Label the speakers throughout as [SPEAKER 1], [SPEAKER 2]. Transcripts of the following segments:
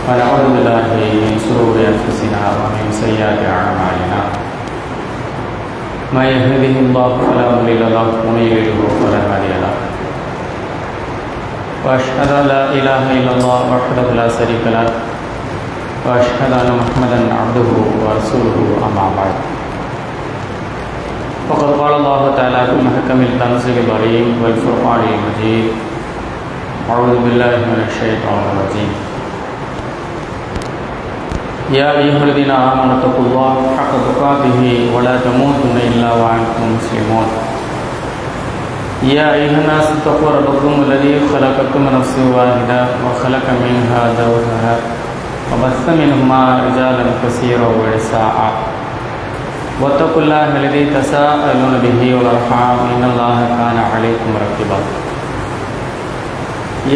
[SPEAKER 1] ونعوذ بالله من شرور أنفسنا ومن سيئات أعمالنا من يهده الله فلا مضل له ومن يضلل فلا هادي له وأشهد أن لا إله إلا الله وحده لا شريك له وأشهد أن محمدا عبده ورسوله أما بعد فقد قال الله تعالى في محكم التنزيل العليم والفرقان المجيد أعوذ بالله من الشيطان الرجيم يا أيها الذين آمنوا اتقوا الله حق تقاته ولا تموتن إلا وأنتم مسلمون يا أيها الناس اتقوا ربكم الذي خلقكم من نفس واحدة وخلق منها زوجها وبث منهما رجالا كثيرا ونساء واتقوا الله الذي تساءلون به والأرحام إن الله كان عليكم رقيبا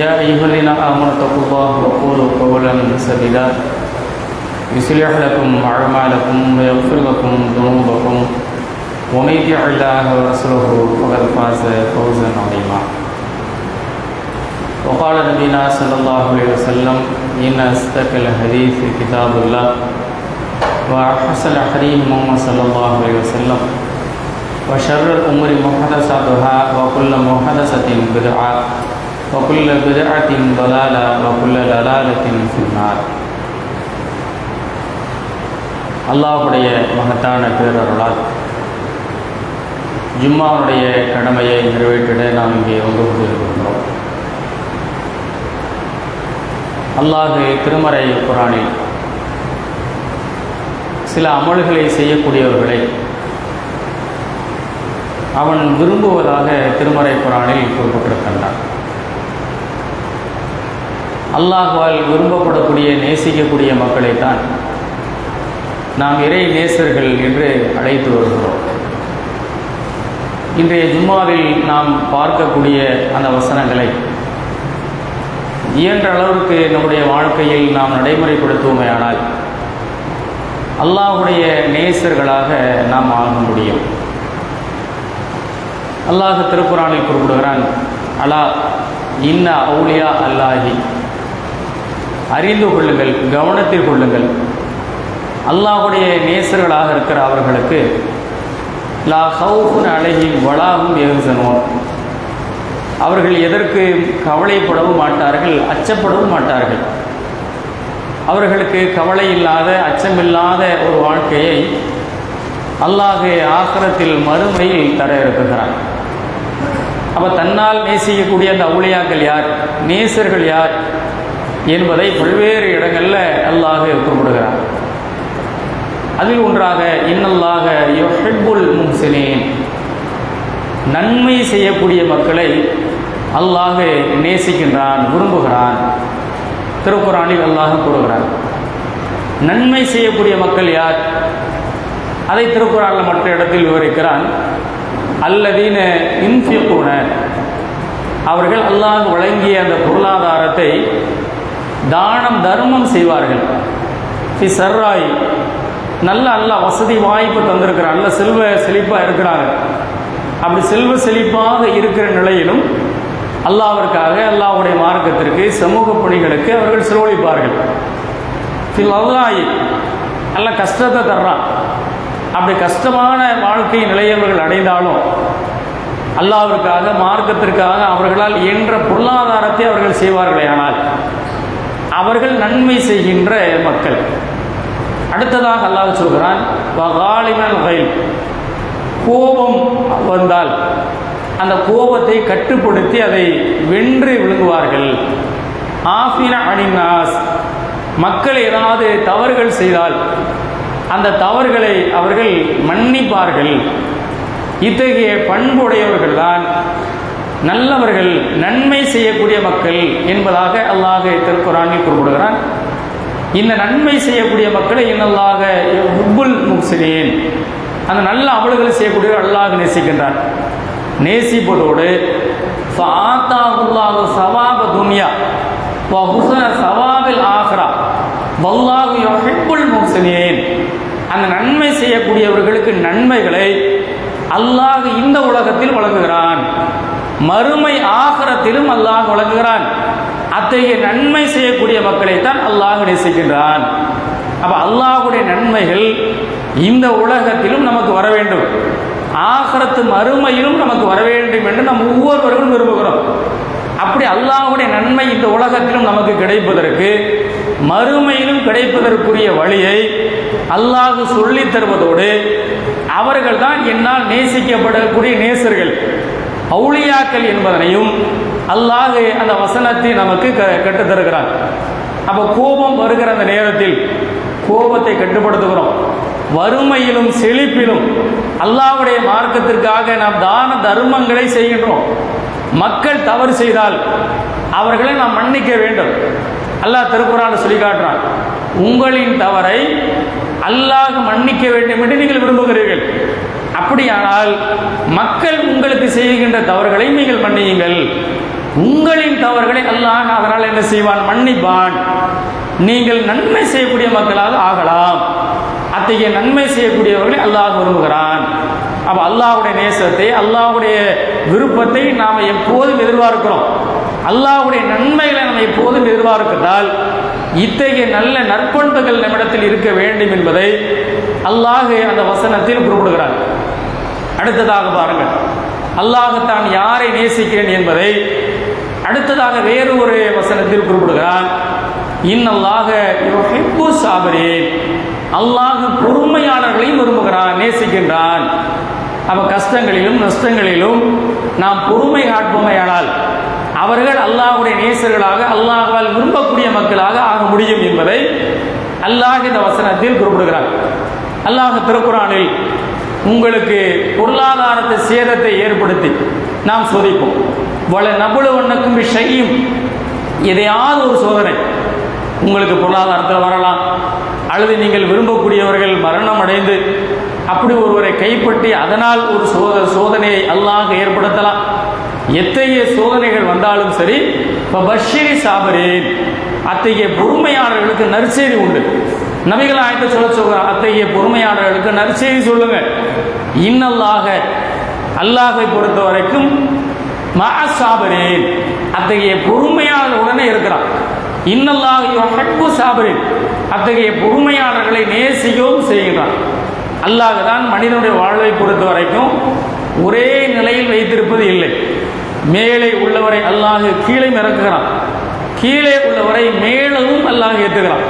[SPEAKER 1] يا أيها الذين آمنوا اتقوا الله وقولوا قولا سديدا يصلح لكم أعمالكم ويغفر لكم ذنوبكم ومن يطع الله ورسوله فقد فاز فوزا عظيما وقال نبينا صلى الله عليه وسلم إن أصدق الحديث كتاب الله وأحسن الحديث محمد صلى الله عليه وسلم وشر الأمور محدثاتها وكل محدثة بدعة وكل بدعة ضلالة وكل ضلالة في النار. அல்லாஹ்வுடைய மகத்தான பேரருளால் ஜும்மாவுடைய கடமையை நிறைவேற்றிட நாம் இங்கே ஒன்று கூடியிருக்கின்றோம். அல்லாஹ் திருமறை குர்ஆனில் சில அமல்களை செய்யக்கூடியவர்களை அவன் விரும்புவதாக திருமறை குர்ஆனில் குறிப்பிட்டிருக்கின்றான். அல்லாஹ்வால் விரும்பப்படக்கூடிய நேசிக்கக்கூடிய மக்களைத்தான் நாம் இறை நேசர்கள் என்று அழைத்து வருகிறோம். இன்றைய ஜும்மாவில் நாம் பார்க்கக்கூடிய அந்த வசனங்களை இயன்ற அளவிற்கு நம்முடைய வாழ்க்கையில் நாம் நடைமுறைப்படுத்துவோமேயானால் அல்லாஹுடைய நேசர்களாக நாம் ஆக முடியும். அல்லாஹ் திருக்குரானில் குறிப்பிடுகிறான், அலா இன்ன அவுலியா அல்லாஹி, அறிந்து கொள்ளுங்கள், கவனத்தில் கொள்ளுங்கள், அல்லாஹுடைய நேசர்களாக இருக்கிற அவர்களுக்கு லா ஹவுஃபுன் அலைஹிம் வலாஹும் யஹ்சனூன், அவர்கள் எதற்கு கவலைப்படவும் மாட்டார்கள், அச்சப்படவும் மாட்டார்கள். அவர்களுக்கு கவலை இல்லாத, அச்சமில்லாத ஒரு வாழ்க்கையை அல்லாஹ் ஆகிரத்தில் மறுமையில் தர இருக்கிறான். அப்போ தன்னால் நேசிக்கக்கூடிய அந்த அவுலியாக்கள் யார், நேசர்கள் யார் என்பதை பல்வேறு இடங்களில் அல்லாஹ் குறிப்பிடுகிறார். அதில் ஒன்றாக இன்னல்லாஹ யுஹிப்புல் முஹ்சினீன், நன்மை செய்யக்கூடிய மக்களை அல்லாஹ் நேசிக்கின்றான், விரும்புகிறான். திருக்குரானில் அல்லாஹ் கூறுகிறான். நன்மை செய்யக்கூடிய மக்கள் யார், அதை திருக்குரானில் மற்ற இடத்தில் விவரிக்கிறான். அல்லதீன யுன்ஃபிகூன, அவர்கள் அல்லாஹ் வழங்கிய அந்த பொருளாதாரத்தை தானம் தர்மம் செய்வார்கள். ஃபி சர்ராய், நல்ல வசதி வாய்ப்பு தந்திருக்கிறார், நல்ல செல்வ செழிப்பாக இருக்கிறாங்க. அப்படி செல்வ செழிப்பாக இருக்கிற நிலையிலும் அல்லாஹ்விற்காக, அல்லாஹ்வுடைய மார்க்கத்திற்கு, சமூக பணிகளுக்கு அவர்கள் செலவழிப்பார்கள். ஃபில் அல்லாஹ், நல்ல கஷ்டத்தை தர்றான். அப்படி கஷ்டமான வாழ்க்கை நிலையவர்கள் அடைந்தாலும் அல்லாஹ்விற்காக, மார்க்கத்திற்காக அவர்களால் இயன்ற பொருளாதாரத்தை அவர்கள் செய்வார்களே, ஆனால் அவர்கள் நன்மை செய்கின்ற மக்கள். அடுத்ததாக அல்லாஹ் சொல்கிறான், கோபம் வந்தால் அந்த கோபத்தை கட்டுப்படுத்தி அதை வென்று விழுங்குவார்கள். ஆஃபின அனின்னாஸ், மக்கள் ஏதாவது தவறுகள் செய்தால் அந்த தவறுகளை அவர்கள் மன்னிப்பார்கள். இத்தகைய பண்புடையவர்கள் தான் நல்லவர்கள், நன்மை செய்யக்கூடிய மக்கள் என்பதாக அல்லாஹ் திருக்குரானில் குறிப்பிடுகிறான். இந்த நன்மை செய்யக்கூடிய மக்களை இன்னல்லாஹ யுஹிப்புல் முஹ்சினீன், அந்த நல்ல அமல்களை செய்யக்கூடிய அல்லாஹ் நேசிக்கின்றான். நேசிப்பதோடு ஃபஆத்தாஹுல்லாஹு ஸவாப துன்யா வ ஹுஸ்ன ஸவாபில் ஆখিরা வல்லாஹு யுஹிப்புல் முஹ்சினீன், அந்த நன்மை செய்யக்கூடியவர்களுக்கு நன்மைகளை அல்லாஹ் இந்த உலகத்தில் வழங்குகிறான், மறுமை ஆகிரத்திலும் அல்லாஹ் வழங்குகிறான். அத்தகைய நன்மை செய்யக்கூடிய மக்களைத்தான் அல்லாஹ் நேசிக்கின்றான். அப்ப அல்லாஹுடைய நன்மைகள் இந்த உலகத்திலும் நமக்கு வர வேண்டும், ஆகிரத்து மறுமையிலும் நமக்கு வர வேண்டும் என்று நாம் ஒவ்வொருவரும் விரும்புகிறோம். அப்படி அல்லாஹுடைய நன்மை இந்த உலகத்திலும் நமக்கு கிடைப்பதற்கு, மறுமையிலும் கிடைப்பதற்குரிய வழியை அல்லாஹ் சொல்லி தருவதோடு அவர்கள் தான் என்னால் நேசிக்கப்படக்கூடிய நேசர்கள், அவுலியாக்கள் என்பதனையும் அல்லாஹ் அந்த வசனத்தை நமக்கு கற்றுத்தருகிறார். அப்போ கோபம் வருகிற அந்த நேரத்தில் கோபத்தை கட்டுப்படுத்துகிறோம். வறுமையிலும் செழிப்பிலும் அல்லாஹ்வுடைய மார்க்கத்திற்காக நாம் தான தர்மங்களை செய்கின்றோம். மக்கள் தவறு செய்தால் அவர்களை நாம் மன்னிக்க வேண்டும். அல்லாஹ் திருக்குரானில் சொல்லி காட்டுறான், உங்களின் தவறை அல்லாஹ் மன்னிக்க வேண்டும் என்று நீங்கள் விரும்புகிறீர்கள். அப்படியானால் மக்கள் உங்களுக்கு செய்கின்ற தவறுகளை நீங்கள் மன்னியுங்கள். உங்களின் தவறுகளை அல்லாஹ் அதனால் என்ன செய்வான், மன்னிப்பான். நீங்கள் நன்மை செய்யக்கூடிய மக்களாக ஆகலாம். அத்தகைய நன்மை செய்யக்கூடியவர்களை அல்லாஹ் விரும்புகிறான். அப்போ அல்லாஹ்வுடைய நேசத்தை, அல்லாஹ்வுடைய விருப்பத்தை நாம் எப்போதும் எதிர்பார்க்கிறோம். அல்லாஹ்வுடைய நன்மைகளை நாம் எப்போதும் எதிர்பார்க்கிறதால் இத்தகைய நல்ல நற்பண்புகள் நம்மிடத்தில் இருக்க வேண்டும் என்பதை அல்லாஹ் அந்த வசனத்தில் குறிப்பிடுகிறார். அடுத்ததாக பாருங்கள், அல்லாஹ் தான் யாரை நேசிக்கிறேன் என்பதை அடுத்ததாக வேறு ஒரு வசனத்தில் குறிப்பிடுகிறான். இன்னல்லாஹ யுஹிப்பு ஸாபிரீன், அல்லாஹ் பொறுமையாளர்களையும் விரும்புகிறான், நேசிக்கின்றான். அப்ப கஷ்டங்களிலும் நஷ்டங்களிலும் நாம் பொறுமை காட்போமையானால் அவர்கள் அல்லாஹ்வுடைய நேசர்களாக, அல்லாஹ்வால் விரும்பக்கூடிய மக்களாக ஆக முடியும் என்பதை அல்லாஹ் இந்த வசனத்தில் குறிப்பிடுகிறார். அல்லாஹ் திருக்குரானில் உங்களுக்கு பொருளாதாரத்தை சேதத்தை ஏற்படுத்தி நாம் சோதிப்போம். வல நபுலுவன்னக்கும் பிஷையும், எதையாவது ஒரு சோதனை உங்களுக்கு பொருளாதாரத்தில் வரலாம், அல்லது நீங்கள் விரும்பக்கூடியவர்கள் மரணம் அடைந்து அப்படி ஒருவரை கைப்பற்றி அதனால் ஒரு சோதனையை அல்லாஹ் ஏற்படுத்தலாம். எத்தகைய சோதனைகள் வந்தாலும் சரி, பஷிரி சாபரேன், அத்தகைய பொறுமையாளர்களுக்கு நற்செய்தி உண்டு. நபிகள் நாயகத்தை சொல்கிறார், அத்தகைய பொறுமையாளர்களுக்கு நற்செய்தி சொல்லுங்க. இன்னல்லாக, அல்லாஹை பொறுத்த வரைக்கும் மஅஸ்ஸாபிரீன், அத்தகைய பொறுமையாளர்களுடனே இருக்கிறான். இன்னல்லாஹ யுஹிப்பு ஸாபிரீன், அத்தகைய பொறுமையாளர்களை நேசிக்கவும் செய்கிறான். அல்லாஹ் தான் மனிதனுடைய வாழ்வை பொறுத்த வரைக்கும் ஒரே நிலையில் வைத்திருப்பது இல்லை. மேலே உள்ளவரை அல்லாஹ் கீழே இறக்குகிறான், கீழே உள்ளவரை மேலும் அல்லாஹ் ஏற்றுகிறான்.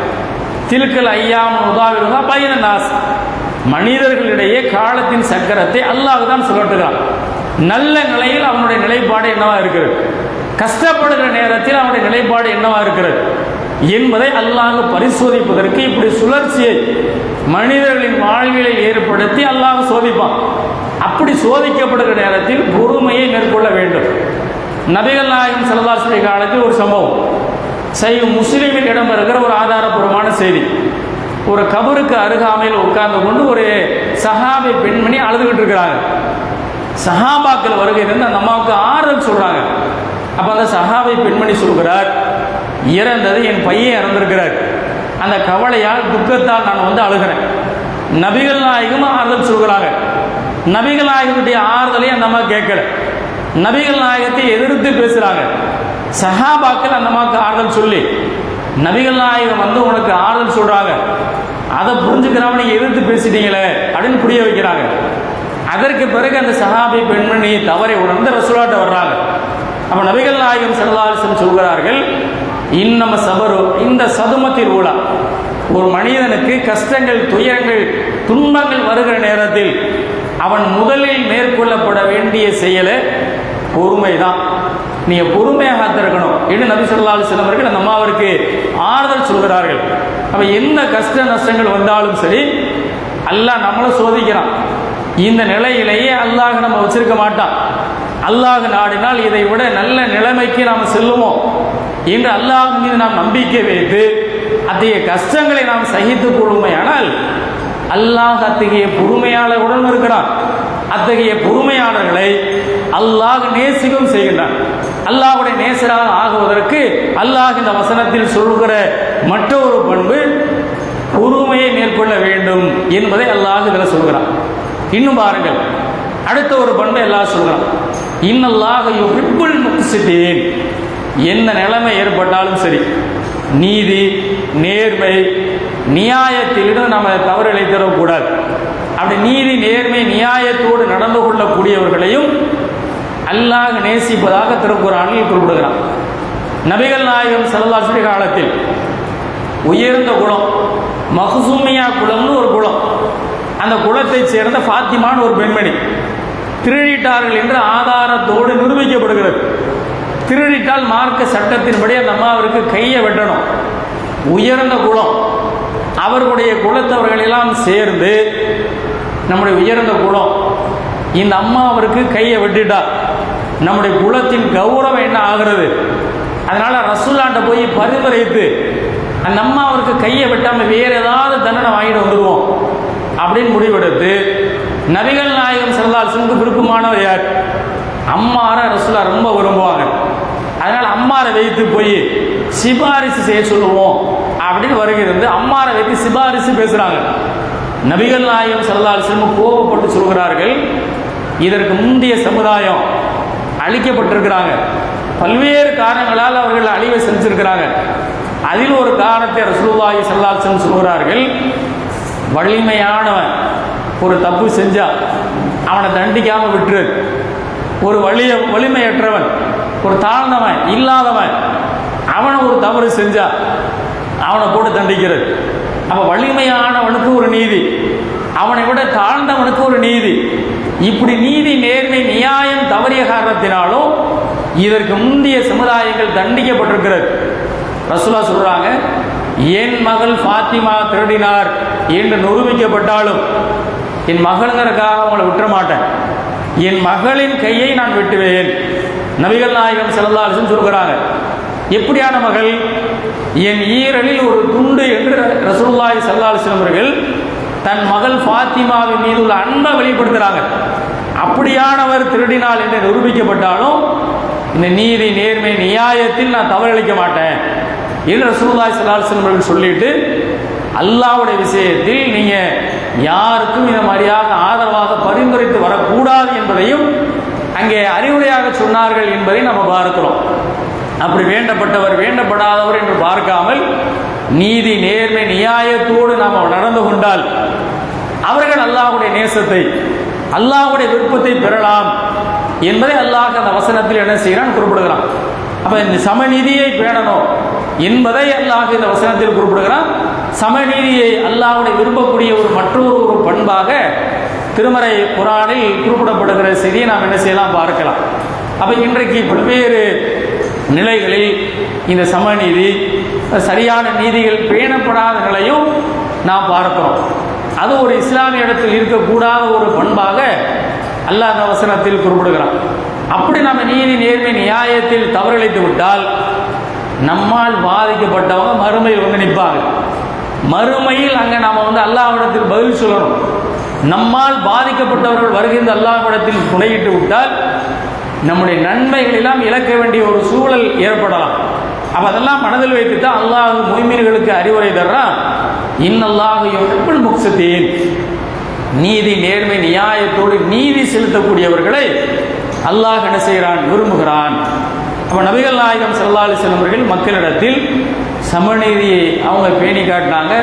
[SPEAKER 1] தில்கல் ஐயாம் உதாவிருந்தா பைன நாஸ், மனிதர்களிடையே காலத்தின் சக்கரத்தை அல்லாஹ் தான் சுழற்றுகிறான். நல்ல நிலையில் அவனுடைய நிலைப்பாடு என்னவா இருக்கிறது, கஷ்டப்படுகிற நேரத்தில் அவனுடைய நிலைப்பாடு என்னவா இருக்கிறது என்பதை அல்லாஹ் பரிசோதிப்பதற்கு இப்படி சுழற்சியை மனிதர்களின் வாழ்விலை ஏற்படுத்தி அல்லாஹ் சோதிப்பான். அப்படி சோதிக்கப்படுகிற நேரத்தில் பொறுமையை மேற்கொள்ள வேண்டும். நபிகள் நாயகம் ஸல்லல்லாஹு அலைஹி வஸல்லம் காலத்தில் ஒரு சம்பவம், சஹீஹ் முஸ்லிமில் இடம்பெறுகிற ஒரு ஆதாரபூர்வமான செய்தி. ஒரு கபருக்கு அருகாமையில் உட்கார்ந்து கொண்டு ஒரு சஹாபி பெண்மணி அழுதுகிட்டு இருக்கிறாங்க. சஹாபாக்கள் வருகை இருந்து அந்த அம்மாவுக்கு ஆறுதல் சொல்றாங்க. அப்ப அந்த சஹாபி பெண்மணி சொல்கிறார், இறந்தது என் பையன் இறந்திருக்கிறார், அந்த கவலையால் துக்கத்தால் நான் வந்து அழுகிறேன். நபிகள் நாயகம் ஆறுதல் சொல்கிறாங்க. நபிகள் நாயகத்துடைய ஆறுதலை அந்த அம்மா கேட்கல, நபிகள் நாயகத்தை எதிர்த்து பேசுறாங்க. சஹாபாக்கள் அந்த அம்மாவுக்கு ஆறுதல் சொல்லி, நபிகள் நாயகம் வந்து உனக்கு ஆறுதல் சொல்றாங்க, அதை புரிஞ்சுக்கிறவனை எதிர்த்து பேசிட்டீங்களே அப்படின்னு புரிய வைக்கிறாங்க. அதற்கு பிறகு அந்த சஹாபி பெண்மணி தவறை உணர்ந்து ரசூலாட்ட வர்றாங்க. அப்ப நபிகள் நாயகம் ஸல்லல்லாஹு அலைஹி வஸல்லம் சொல்கிறார்கள், இன்னம சபரு இந்த சதுமத்தில் உலா, ஒரு மனிதனுக்கு கஷ்டங்கள், துயரங்கள், துன்பங்கள் வருகிற நேரத்தில் அவன் முதலில் மேற்கொள்ளப்பட வேண்டிய செயலை பொறுமை தான். நீங்க பொறுமையாக இருக்கணும் என்று நபி ஸல்லல்லாஹு அலைஹி வஸல்லம் அவர்கள் அந்த அம்மாவிற்கு ஆறுதல் சொல்கிறார்கள். அப்ப என்ன கஷ்ட நஷ்டங்கள் வந்தாலும் சரி, அல்லாஹ் நம்மளை சோதிக்கிறான். இந்த நிலையிலேயே அல்லாஹ் நம்ம வச்சிருக்க மாட்டான். அல்லாஹ் நாடினால் இதை விட நல்ல நிலைமைக்கு நாம் செல்லுவோம் என்று அல்லாஹ் மீது நாம் நம்பிக்கை வைத்து அத்தகைய கஷ்டங்களை நாம் சகித்துக் கொள்ளுமையானால் அல்லாஹ் அத்தகைய பொறுமையாளர்களுடன் இருக்கிறான். அத்தகைய பொறுமையாளர்களை அல்லாஹ் நேசிக்கவும் செய்கின்றான். அல்லாஹ்வுடைய நேசராக ஆகுவதற்கு அல்லாஹ் இந்த வசனத்தில் சொல்கிற மற்றொரு பண்பு பொறுமையை மேற்கொள்ள வேண்டும் என்பதை அல்லாஹ் இதில் சொல்கிறான். இன்னும் பாருங்கள், அடுத்த ஒரு பண்பை அல்லாஹ் சொல்கிறான், இன்னல்லாஹ யுஹிப்புல் முக்ஸிதீன், என்ன நிலைமை ஏற்பட்டாலும் சரி, நீதி, நேர்மை, நியாயத்திலிருந்து நம்ம தவறு இழைத்தரக்கூடாது. அப்படி நீதி, நேர்மை, நியாயத்தோடு நடந்து கொள்ளக்கூடியவர்களையும் அல்லாஹ் நேசிப்பதாக திருக்குர்ஆனில் குறிப்பிடுகிறான். நபிகள் நாயகம் ஸல்லல்லாஹு அலைஹி வஸல்லம் காலத்தில் உயர்ந்த குலம் மஹ்சூமியா குலம்னு ஒரு குலம், அந்த குலத்தை சேர்ந்த ஃபாத்திமான்னு ஒரு பெண்மணி திருடிட்டார்கள் என்று ஆதாரத்தோடு நிரூபிக்கப்படுகிறது. திருடிட்டால் மார்க்க சட்டத்தின்படி அந்த அம்மாவிற்கு கையை வெட்டணும். உயர்ந்த குலம், அவர்களுடைய குலத்தவர்கள் எல்லாம் சேர்ந்து நம்முடைய உயர்ந்த குலம், இந்த அம்மாவிற்கு கையை வெட்டிட்டா நம்முடைய குலத்தின் கௌரவம் என்ன ஆகிறது, அதனால ரசூலுல்லாஹ்ட்ட போய் பரிந்துரைத்து அந்த அம்மாவிற்கு கையை வெட்டாம வேற ஏதாவது தண்டனை வாங்கிட்டு வந்துடுவோம் அப்படின்னு முடிவெடுத்து நபிகள் நாயகம் ஸல்லல்லாஹு அலைஹி வஸல்லம் விருப்பமானவர் யார், அம்மாரை ரசூலுல்லாஹ் ரொம்ப விரும்புவாங்க. அதனால அம்மாரை வைத்து போய் சிபாரிசு செய்ய சொல்லுவோம் அப்படின்னு வருகிறது. அம்மாரை வைத்து சிபாரிசு பேசுறாங்க. நபிகள் நாயகம் ஸல்லல்லாஹு அலைஹி வஸல்லம் கோபப்பட்டு சொல்கிறார்கள், இதற்கு முந்தைய சமுதாயம் அழிக்கப்பட்டிருக்கிறாங்க, பல்வேறு காரணங்களால் அவர்கள் அழிவை செஞ்சிருக்கிறாங்க. அதில் ஒரு காரணத்தை ரசூலுல்லாஹி ஸல்லல்லாஹு அலைஹி வஸல்லம் சொல்கிறார்கள், வலிமையானவன் ஒரு தப்பு செஞ்சா அவனை தண்டிக்காம விட்டுரு, ஒரு வலிமையற்றவன், ஒரு தாழ்ந்தவன், இல்லாதவன், அவனை ஒரு தவறு செஞ்சா அவனை போட்டு தண்டிக்கிறது. அப்ப வலிமையானவனுக்கு ஒரு நீதி, அவனை விட தாழ்ந்தவனுக்கு ஒரு நீதி, இப்படி நீதி, நேர்மை, நியாயம் தவறிய காரணத்தினாலும் இதற்கு முந்தைய சமுதாயங்கள் தண்டிக்கப்பட்டிருக்கிறது. ரசூலுல்லாஹ் சொல்றாங்க, என் மகள் ஃபாத்திமா திருடினார் என்று நிரூபிக்கப்பட்டாலும் என் மகள்ங்கிறதுக்காக அவங்களை விட்டுற மாட்டேன், என் மகளின் கையை நான் வெட்டுவேன். நபிகள் நாயகம் ஸல்லல்லாஹு அலைஹி வஸல்லம் சொல்கிறாங்க, எப்படியான மகள், என் ஈரலில் ஒரு துண்டு என்று ரசூலுல்லாஹி ஸல்லல்லாஹு அலைஹி வஸல்லம் அவர்கள் தன் மகள் ஃபாத்திமாவின் மீது உள்ள அன்பை வெளிப்படுத்துகிறாங்க. அப்படியானவர் திருடினாள் என்று நிரூபிக்கப்பட்டாலும் இந்த நீதி, நேர்மை, நியாயத்தில் நான் தவறளிக்க மாட்டேன் என்று ரசூலுல்லாஹி ஸல்லல்லாஹு அலைஹி வஸல்லம் அவர்கள் சொல்லிட்டு அல்லாஹ்வுடைய விஷயத்தில் நீங்க யாருக்கும் இந்த மாதிரியாக ஆதரவாக பரிந்துரைத்து வரக்கூடாது என்பதையும் அங்கே அறிவுரையாக சொன்னார்கள் என்பதை நம்ம பார்க்கிறோம். அப்படி வேண்டப்பட்டவர் வேண்டப்படாதவர் என்று பார்க்காமல் நீதி நேர்மை நியாயத்தோடு நாம் நடந்து கொண்டால் அவர்கள் அல்லாஹ்வுடைய நேசத்தை அல்லாஹ்வுடைய விருப்பத்தை பெறலாம் என்பதை அல்லாஹ் அந்த வசனத்தில் என்ன செய்யறான் குறிப்பிடுகிறான். அப்ப இந்த சமநீதியை பேணணும் என்பதை அல்லாஹ் இந்த வசனத்தில் குறிப்பிடுகிறான். சமநீதியை அல்லாஹ்வுடைய விரும்பக்கூடிய மற்றொரு பண்பாக திருமறை குர்ஆனில் குறிப்பிடப்படுகிற செய்தியை நாம் என்ன செய்யலாம் பார்க்கலாம். அப்ப இன்றைக்கு பல்வேறு நிலைகளில் இந்த சமநீதி சரியான நீதிகள் பேணப்படாத நிலையும் நாம் பார்க்கிறோம். அது ஒரு இஸ்லாமிய இடத்தில் இருக்கக்கூடாத ஒரு பண்பாக அல்லாஹ் அந்த வசனத்தில் குறிப்பிடுகிறான். அப்படி நம்ம நீதி நேர்மை நியாயத்தில் தவறிழைத்து விட்டால் நம்மால் பாதிக்கப்பட்டவங்க மறுமையில் வந்து நிற்பாங்க. மறுமையில் அங்கே நாம் வந்து அல்லாஹ்விடத்தில் பதில் சொல்லணும். நம்மால் பாதிக்கப்பட்டவர்கள் வருகின்ற அல்லாஹ்விடத்தில் துணையிட்டு விட்டால் நம்முடைய நன்மைகள் எல்லாம் இழக்க வேண்டிய ஒரு சூழல் ஏற்படலாம். அப்ப அதெல்லாம் மனதில் வைத்துத்தான் அல்லாஹ் முஃமின்களுக்கு அறிவுரை தர்றான். இன்னல்லாஹு யுஹிப்புல் முக்ஸிதீன், நீதி நேர்மை நியாயத்தோடு நீதி செலுத்தக்கூடியவர்களை அல்லாஹ் என்ன செய்கிறான், விரும்புகிறான். அப்ப நபிகள் நாயகம் ஸல்லல்லாஹு அலைஹி வஸல்லம் அவர்கள் மக்களிடத்தில் சமநீதியை அவங்க பேணி காட்டினாங்க.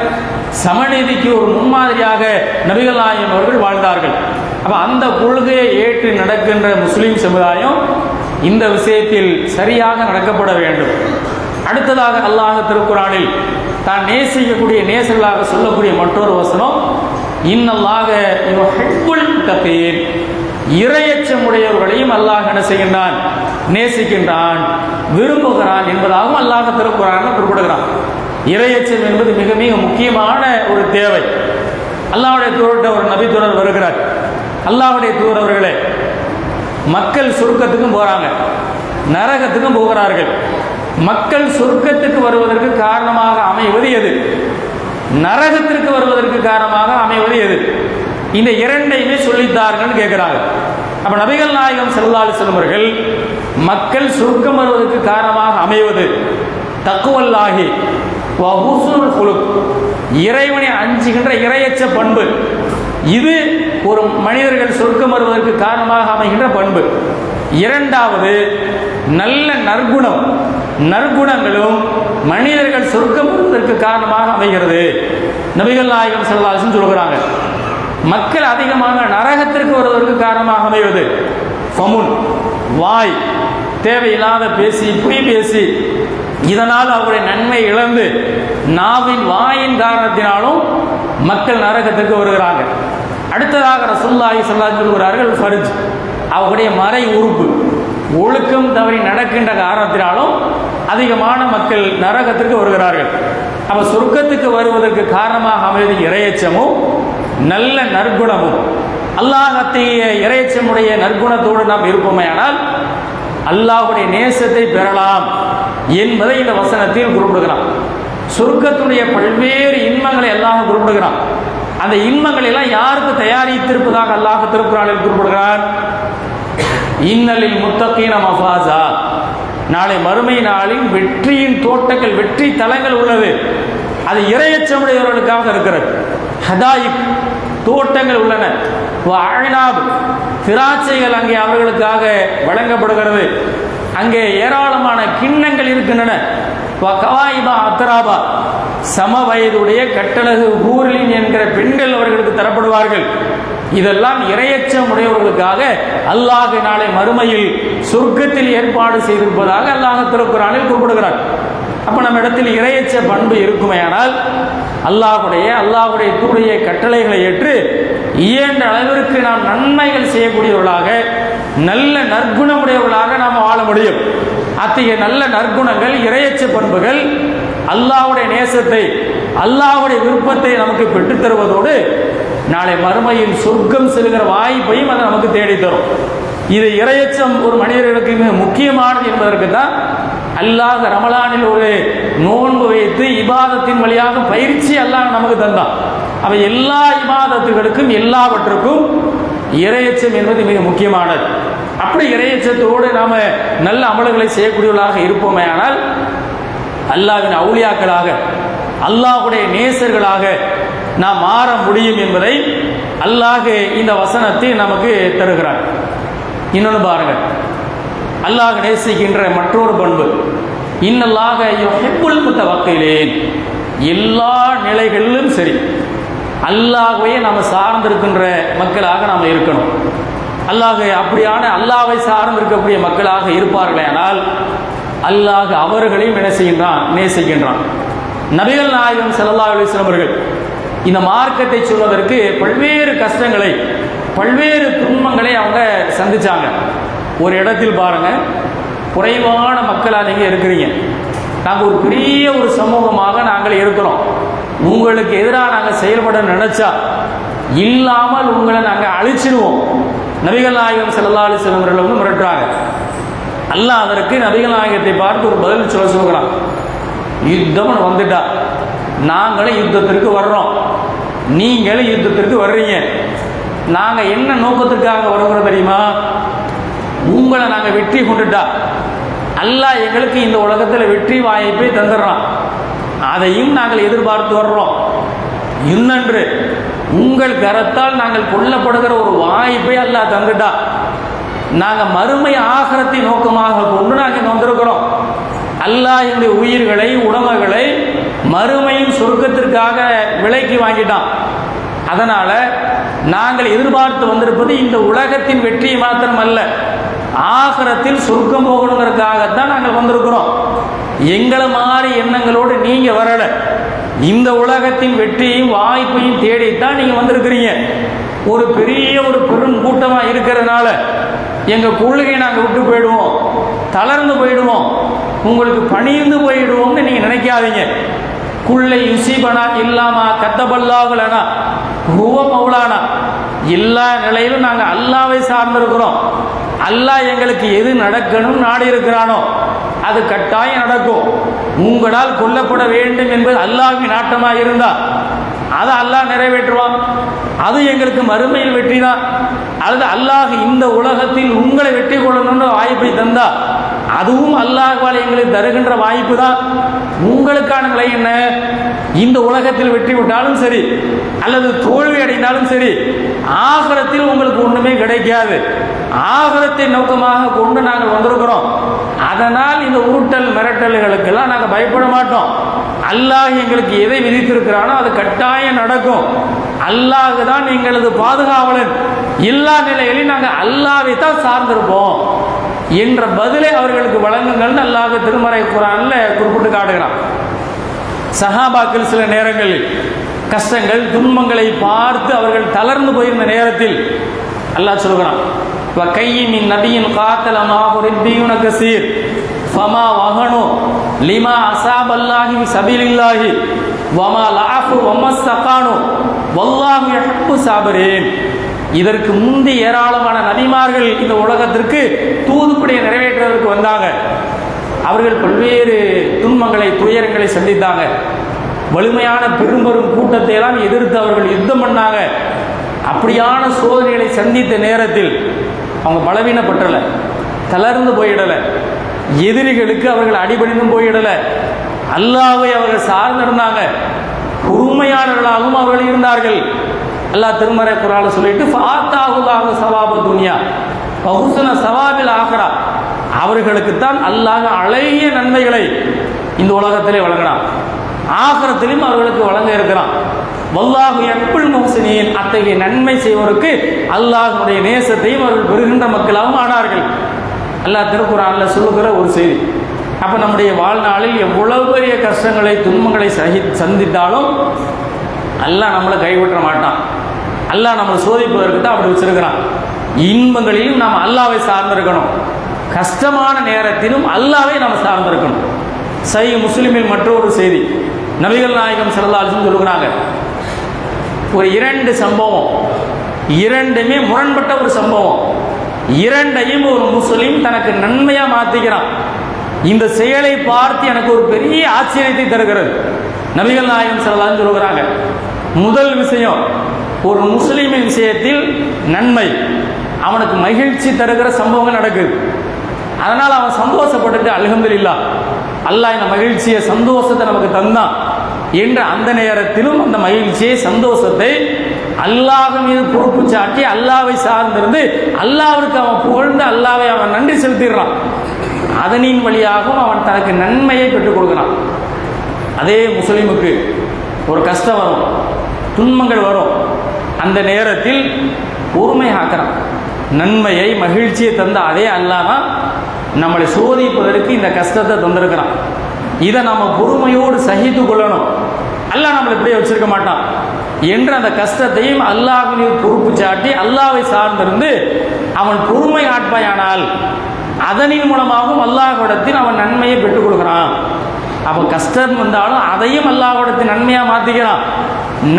[SPEAKER 1] சமநீதிக்கு ஒரு முன்மாதிரியாக நபிகள் நாயகம் அவர்கள் வாழ்ந்தார்கள். அப்ப அந்த கொள்கையை ஏற்று நடக்கின்ற முஸ்லிம் சமுதாயம் இந்த விஷயத்தில் சரியாக நடக்கப்பட வேண்டும். அடுத்ததாக அல்லாஹ் திருக்குர்ஆனில் தான் நேசிக்கக்கூடிய நேசர்களாக சொல்லக்கூடிய மற்றொரு வசனம், இன்னல்லாஹ யுஹிப்புல் முத்தகீன், இறையச்சமுடையவர்களையும் அல்லாஹ் என்ன செய்கின்றான், நேசிக்கின்றான், விரும்புகிறான் என்பதாகவும் அல்லாஹ் திருக்குர்ஆனில் குறிப்பிடுகிறான். இறையச்சம் என்பது மிக மிக முக்கியமான ஒரு தேவை. அல்லாஹ்வுடைய தூதர் ஒரு நபி தூதர் வருகிறார். அல்லாஹ்வுடைய தூதர் அவர்களே, மக்கள் சொர்க்கத்துக்கும் போறாங்க, நரகத்துக்கும் போகிறார்கள். மக்கள் சொர்க்கத்துக்கு வருவதற்கு காரணமாக அமைவது எது, நரகத்திற்கு வருவதற்கு காரணமாக அமைவது எது, இந்த இரண்டையுமே சொல்லித்தார்கள் கேட்கிறாங்க. அப்ப நபிகள் நாயகம் ஸல்லல்லாஹு அலைஹி வஸல்லம் அவர்கள் மக்கள் சொர்க்கம் வருவதற்கு காரணமாக அமைவது தக்வல்லாஹி வ ஹுஸ்னுல் குலுக், இறைவனை அஞ்சுகின்ற இறையச்ச பண்பு, இது ஒரு மனிதர்கள் சொர்க்கம் வருவதற்கு காரணமாக அமைகின்ற பண்பு. இரண்டாவது நல்ல நற்குணம், நற்குணங்களும் மனிதர்கள் சொர்க்கம் வருவதற்கு காரணமாக அமைகிறது. நபிகள் நாயகம் ஸல்லல்லாஹு அலைஹி வஸல்லம் சொல்கிறாங்க, மக்கள் அதிகமாக நரகத்திற்கு வருவதற்கு காரணமாக அமைவது ஃபமுன், வாய், தேவையில்லாத பேசி பொய் பேசி இதனால் அவருடைய நன்மை இழந்து நாவின் வாயின் காரணத்தினாலும் மக்கள் நரகத்திற்கு வருகிறாங்க. அடுத்ததாக ரசூலுல்லாஹி ஸல்லல்லாஹு அலைஹி வஸல்லம் சொல்கிறார்கள் ஃபர்ஜ், அவருடைய மறை உறுப்பு, ஒழுக்கம் தவறி நடக்கின்ற காரணத்தினாலும் அதிகமான மக்கள் நரகத்திற்கு வருகிறார்கள். அப்ப சொர்க்கத்துக்கு வருவதற்கு காரணமாக அமைவது இறையச்சமும் நல்ல நற்குணமும். அல்லாஹ்வுடைய இறையச்சமுடைய நற்குணத்தோடு நாம் இருப்போமே ஆனால் அல்லாஹ்வுடைய நேசத்தை பெறலாம் என்பதை இந்த வசனத்தில் குறிப்பிடுகிறான். சொர்க்கத்துடைய பல்வேறு இன்பங்களை அல்லாஹ் குறிப்பிடுகிறான். அந்த இன்பங்களை எல்லாம் யாருக்கு தயாரித்திருப்பதாக அல்லாஹ் திருக்குர்ஆனில் குறிப்பிடுகிறான். இன்னலில் முத்தகீன மஃபாஸா, நாளை மறுமை நாளில் வெற்றியின் தோட்டங்கள், வெற்றி தலங்கள் உள்ளது. அது இறையச்சமுடையவர்களுக்காக இருக்கிறது. ஹதாயிக், தோட்டங்கள் உள்ளன. அஅனாப், திராட்சைகள் அங்கே அவர்களுக்காக வழங்கப்படுகிறது. அங்கே ஏராளமான கிண்ணங்கள் இருக்கின்றன. கவாயிபா அத்ராபா, சம வயதுடைய கட்டழகு ஹூர்லின் என்கிற பெண்கள் அவர்களுக்கு தரப்படுவார்கள். இதெல்லாம் இறையச்சம் உடையவர்களுக்காக அல்லாஹ் நாளை மறுமையில் சொர்க்கத்தில் ஏற்பாடு செய்திருப்பதாக அல்லாஹ் திருக்குர்ஆனில் குறிப்பிடுகிறார். அப்ப நம்ம இடத்தில் இறையச்ச பண்பு இருக்குமேயானால் அல்லாஹ்வுடைய தூடைய கட்டளைகளை ஏற்று இயன்ற அளவிற்கு நாம் நன்மைகள் செய்யக்கூடியவர்களாக, நல்ல நற்குணமுடையவர்களாக நாம் வாழ முடியும். அத்தகைய நல்ல நற்குணங்கள், இறையச்ச பண்புகள் அல்லாஹ்வுடைய நேசத்தை, அல்லாஹ்வுடைய விருப்பத்தை நமக்கு பெற்றுத் தருவதோடு நாளை மறுமையில் சொர்க்கம் செல்கிற வாய்ப்பையும் அது நமக்கு தேடித்தரும். இது இறையச்சம் ஒரு மனிதர்களுக்கு மிக முக்கியமானது என்பதற்கு தான் அல்லாஹ் ரமலானில் ஒரு நோன்பு வைத்து இபாதத்தின் வழியாக பயிற்சி அல்லாஹ் நமக்கு தந்தான். அவை எல்லா இபாதத்துகளுக்கும் எல்லாவற்றுக்கும் இறையச்சம் என்பது மிக முக்கியமானது. அப்படி இறையச்சத்தோடு நாம நல்ல அமல்களை செய்யக்கூடியவர்களாக இருப்போமே ஆனால் அல்லாஹ்வின் அவுலியாக்களாக, அல்லாஹ்வுடைய நேசர்களாக நாம் மாற முடியும் என்பதை அல்லாஹ் இந்த வசனத்தை நமக்கு தருகிறார். இன்னொன்று பாருங்க, அல்லாஹ் நேசிக்கின்ற மற்றொரு பண்பு, இன்னல்லாஹ யுஹிப்புல் முத்தவக்கிலீன். எல்லா நிலைகளிலும் சரி அல்லாஹ்வை நாம் சார்ந்திருக்கின்ற மக்களாக நாம் இருக்கணும். அல்லாஹ் அப்படியான அல்லாஹ்வை சார்ந்திருக்கக்கூடிய மக்களாக இருப்பார்களே ஆனால் அல்லாஹ் அவர்களையும் என்ன செய்கின்றான், நேசிக்கின்றான். நபிகள் நாயகம் ஸல்லல்லாஹு அலைஹி வஸல்லம் அவர்கள் இந்த மார்க்கத்தை சொல்வதற்கு பல்வேறு கஷ்டங்களை, பல்வேறு துன்பங்களை அவங்க சந்திச்சாங்க. ஒரு இடத்தில் பாருங்க, குறைவான மக்களாக நீங்கள் இருக்கிறீங்க, நாங்கள் ஒரு பெரிய ஒரு சமூகமாக நாங்கள் இருக்கிறோம், உங்களுக்கு எதிராக நாங்கள் செயல்பட நினைச்சா இல்லாமல் உங்களை நாங்கள் அழிச்சிடுவோம். நபிகள் நாயகம் ஸல்லல்லாஹு அலைஹி வஸல்லம் அவர்கள் வந்து மிரட்டுறாங்க. அல்லாஹ் அதற்கு நபிகள் நாயகத்தை பார்த்து ஒரு பதில் சொல்கிறான், யுத்தம் வந்துட்டா நாங்களும் யுத்தத்திற்கு வர்றோம், நீங்களும் யுத்தத்திற்கு வர்றீங்க. நாங்கள் என்ன நோக்கத்திற்காக வருகிறோம் தெரியுமா? உங்களை நாங்கள் வெற்றி கொண்டுட்டா அல்லாஹ் எங்களுக்கு இந்த உலகத்தில் வெற்றி வாய்ப்பை தந்துடுறான், அதையும் நாங்கள் எதிர்பார்த்து வர்றோம். இன்னொன்று, உங்கள் கரத்தால் நாங்கள் கொல்லப்படுகிற ஒரு வாய்ப்பை அல்லாஹ் தந்துட்டா நாங்கள் மறுமை ஆகிரத்தை நோக்கமாக கொண்டு நாங்கள் வந்திருக்கிறோம். அல்லாஹ் என்னுடைய உயிர்களை, உடமைகளை மறுமையின் சொர்க்கத்திற்காக விலைக்கு வாங்கிட்டான். அதனால நாங்கள் எதிர்பார்த்து வந்திருப்பது இந்த உலகத்தின் வெற்றியை மாத்திரம் அல்ல, ஆகிரத்தில் சொர்க்கம் போகணுங்கிறதுக்காகத்தான் நாங்கள் வந்திருக்கிறோம். எங்களை மாதிரி எண்ணங்களோடு நீங்க வரல, இந்த உலகத்தின் வெற்றியையும் வாய்ப்பையும் தேடித்தான் நீங்க வந்திருக்கிறீங்க. ஒரு பெரிய ஒரு பெரும் கூட்டமா இருக்கிறதுனால எங்க கொள்கையை நாங்கள் விட்டு போயிடுவோம், தளர்ந்து போயிடுவோம், உங்களுக்கு பணிந்து போயிடுவோம்னு நீங்க நினைக்காதீங்க. குள்ளை யுசிபனா இல்லாமா கத்தபல்லாகலனா ஹுவ மௌலானா. எல்லா நிலையிலும் நாங்கள் அல்லாஹ்வை சார்ந்திருக்கிறோம். அல்லாஹ் எங்களுக்கு எது நடக்கணும் நாடி இருக்கிறானோ அது கட்டாயம் நடக்கும். உங்களால் கொல்லப்பட வேண்டும் என்பது அல்லாஹ்வின் நாட்டமாக இருந்தா அதை அல்லாஹ் நிறைவேற்றுவான். அது எங்களுக்கு மறுமையில் வெற்றி தான். அல்லது அல்லாஹ் இந்த உலகத்தில் உங்களை வெற்றி கொள்ளணும்னு வாய்ப்பை தந்தா அதுவும் அல்லாஹ்வால் எங்களுக்கு தருகின்ற வாய்ப்பு தான். உங்களுக்கான நிலை என்ன? இந்த உலகத்தில் வெற்றி விட்டாலும் சரி அல்லது தோல்வி அடைந்தாலும் சரி ஆகிரத்தில் உங்களுக்கு ஒண்ணுமே கிடைக்காது. ஆகிரத்தை நோக்கமாக கொண்டு நாங்கள் வந்திருக்கிறோம். அதனால் இந்த உருட்டல் மிரட்டல்களுக்கெல்லாம் நாங்கள் பயப்பட மாட்டோம். அல்லாஹ் எங்களுக்கு எதை விதித்திருக்கிறானோ அது கட்டாயம் நடக்கும். அல்லாஹ் தான் எங்களது பாதுகாவலன். எல்லா நிலையிலும் நாங்கள் அல்லாஹ்வை தான் சார்ந்திருப்போம் என்ற பதிலை அவர்களுக்கு வழங்குங்கள் அல்லாஹ் திருமறை குர்ஆன்ல குறிப்பிட்டு காட்டுகிறான். சஹாபாக்கள் சில நேரங்களில் கஷ்டங்கள் துன்பங்களை பார்த்து அவர்கள் தளர்ந்து போயிருந்த நேரத்தில் அல்லாஹ் சொல்கிறான், வகையின் நபியின் காத்தல மாஹுரிபியுன கசீர் ஃபமா வஹனு லிமா அஸாபல்லாஹி சபீலில்லாஹி வமா லஅஃபு வமஸ்தகானு வல்லாஹு யுஹிப்பு சாபிரீன். இதற்கு முந்தி ஏராளமான நபிமார்கள் இந்த உலகத்திற்கு தூதுப்படியை நிறைவேற்றுவதற்கு வந்தாங்க. அவர்கள் பல்வேறு துன்பங்களை, துயரங்களை சந்தித்தாங்க. வலிமையான பெரும் கூட்டத்தை எல்லாம் எதிர்த்து அவர்கள் யுத்தம் பண்ணாங்க. அப்படியான சோதனைகளை சந்தித்த நேரத்தில் அவங்க பலவீனப்பட்டல, தளர்ந்து போயிடல, எதிரிகளுக்கு அவர்கள் அடிபணிந்தும் போயிடல. அல்லாஹ்வை அவர்கள் சார்ந்திருந்தாங்க. பொறுமையாளர்களாகவும் அவர்கள் இருந்தார்கள். அல்லாஹ் திருமறை குர்ஆன்ல சொல்லிட்டு ஃபாத்தாஹுல்லாஹு ஸவாப துன்யா வ ஹுஸ்ன ஸவாபில் ஆகிரா. அவர்களுக்குத்தான் அல்லாஹ் அழகிய நன்மைகளை இந்த உலகத்திலே வழங்கினான், ஆகிரத்திலும் அவர்களுக்கு வழங்க இருக்கிறான். வல்லாஹு யுஹிப்புல் முஹ்சினீன். அத்தகைய நன்மை செய்வதற்கு அல்லாஹ்வுடைய நேசத்தையும் அவர்கள் பெறுகின்ற மக்களாகவும் ஆனார்கள். அல்லாஹ் திருக்குர்ஆன்ல சொல்லுகிற ஒரு செய்தி. அப்போ நம்முடைய வாழ்நாளில் எவ்வளவு பெரிய கஷ்டங்களை, துன்பங்களை சந்தித்தாலும் அல்லாஹ் நம்மளை கைவிட்ட மாட்டான். அல்லாஹ் நம்மளை சோதிப்பதற்கு தான் அப்படி வச்சிருக்கிறான். இன்பங்களிலும் நாம் அல்லாஹ்வை சார்ந்திருக்கணும், கஷ்டமான நேரத்திலும் அல்லாஹ்வை நாம் சார்ந்திருக்கணும். சஹீஹ் முஸ்லிமில் மற்றொரு செய்தி, நபிகள் நாயகம் ஸல்லல்லாஹு அலைஹி வஸல்லம் சொல்கிறாங்க, ஒரு 2 சம்பவம், இரண்டுமே முரண்பட்ட ஒரு சம்பவம், இரண்டையும் ஒரு முஸ்லிம் தனக்கு நன்மையா மாத்திக்கிறான். இந்த செயலை பார்த்து எனக்கு ஒரு பெரிய ஆச்சரியத்தை தருகிறது. நபிகள் நாயகம் ஸல்லல்லாஹு அலைஹி வஸல்லம் சொல்கிறாங்க, முதல் விஷயம், ஒரு முஸ்லிமின் விஷயத்தில் நன்மை, அவனுக்கு மகிழ்ச்சி தருகிற சம்பவங்கள் நடக்குது. அதனால் அவன் சந்தோஷப்பட்டுட்டு அல்ஹம்துலில்லாஹ், அல்லாஹ் இந்த மகிழ்ச்சியை, சந்தோஷத்தை நமக்கு தந்தான் என்ற அந்த நேரத்திலும் அந்த மகிழ்ச்சியை, சந்தோஷத்தை அல்லாஹ் மீது பொறுப்பு சாட்டி அல்லாஹ்வை சார்ந்திருந்து அல்லாஹ்விற்கு அவன் புகழ்ந்து அல்லாஹ்வை அவன் நன்றி செலுத்திடுறான். அதனின் வழியாகவும் அவன் தனக்கு நன்மையை பெற்றுக் கொடுக்கிறான். அதே முஸ்லிமுக்கு ஒரு கஷ்டம் வரும், துன்பங்கள் வரும், அந்த நேரத்தில் பொறுமை ஆக்கிறான். நன்மையை, மகிழ்ச்சியை தந்த அதே அல்லாஹ் தான் நம்மளை சோதிப்பதற்கு இந்த கஷ்டத்தை தந்திருக்கிறான். இதை நம்ம பொறுமையோடு சகித்து கொள்ளணும். அல்லாஹ் நம்மளை இப்படியே வச்சிருக்க மாட்டான் என்ற அந்த கஷ்டத்தையும் அல்லாஹ்வின் பொறுப்பு சாட்டி அல்லாஹ்வை சார்ந்திருந்து அவன் பொறுமை ஆட்பாயானால் அதனின் மூலமாகவும் அல்லாஹ்விடத்தில் அவன் நன்மையை பெற்றுக் கொடுக்கிறான். அப்போ கஷ்டம் வந்தாலும் அதையும் அல்லாஹ்விடத்தில் நன்மையாக மாற்றிக்கிறான்.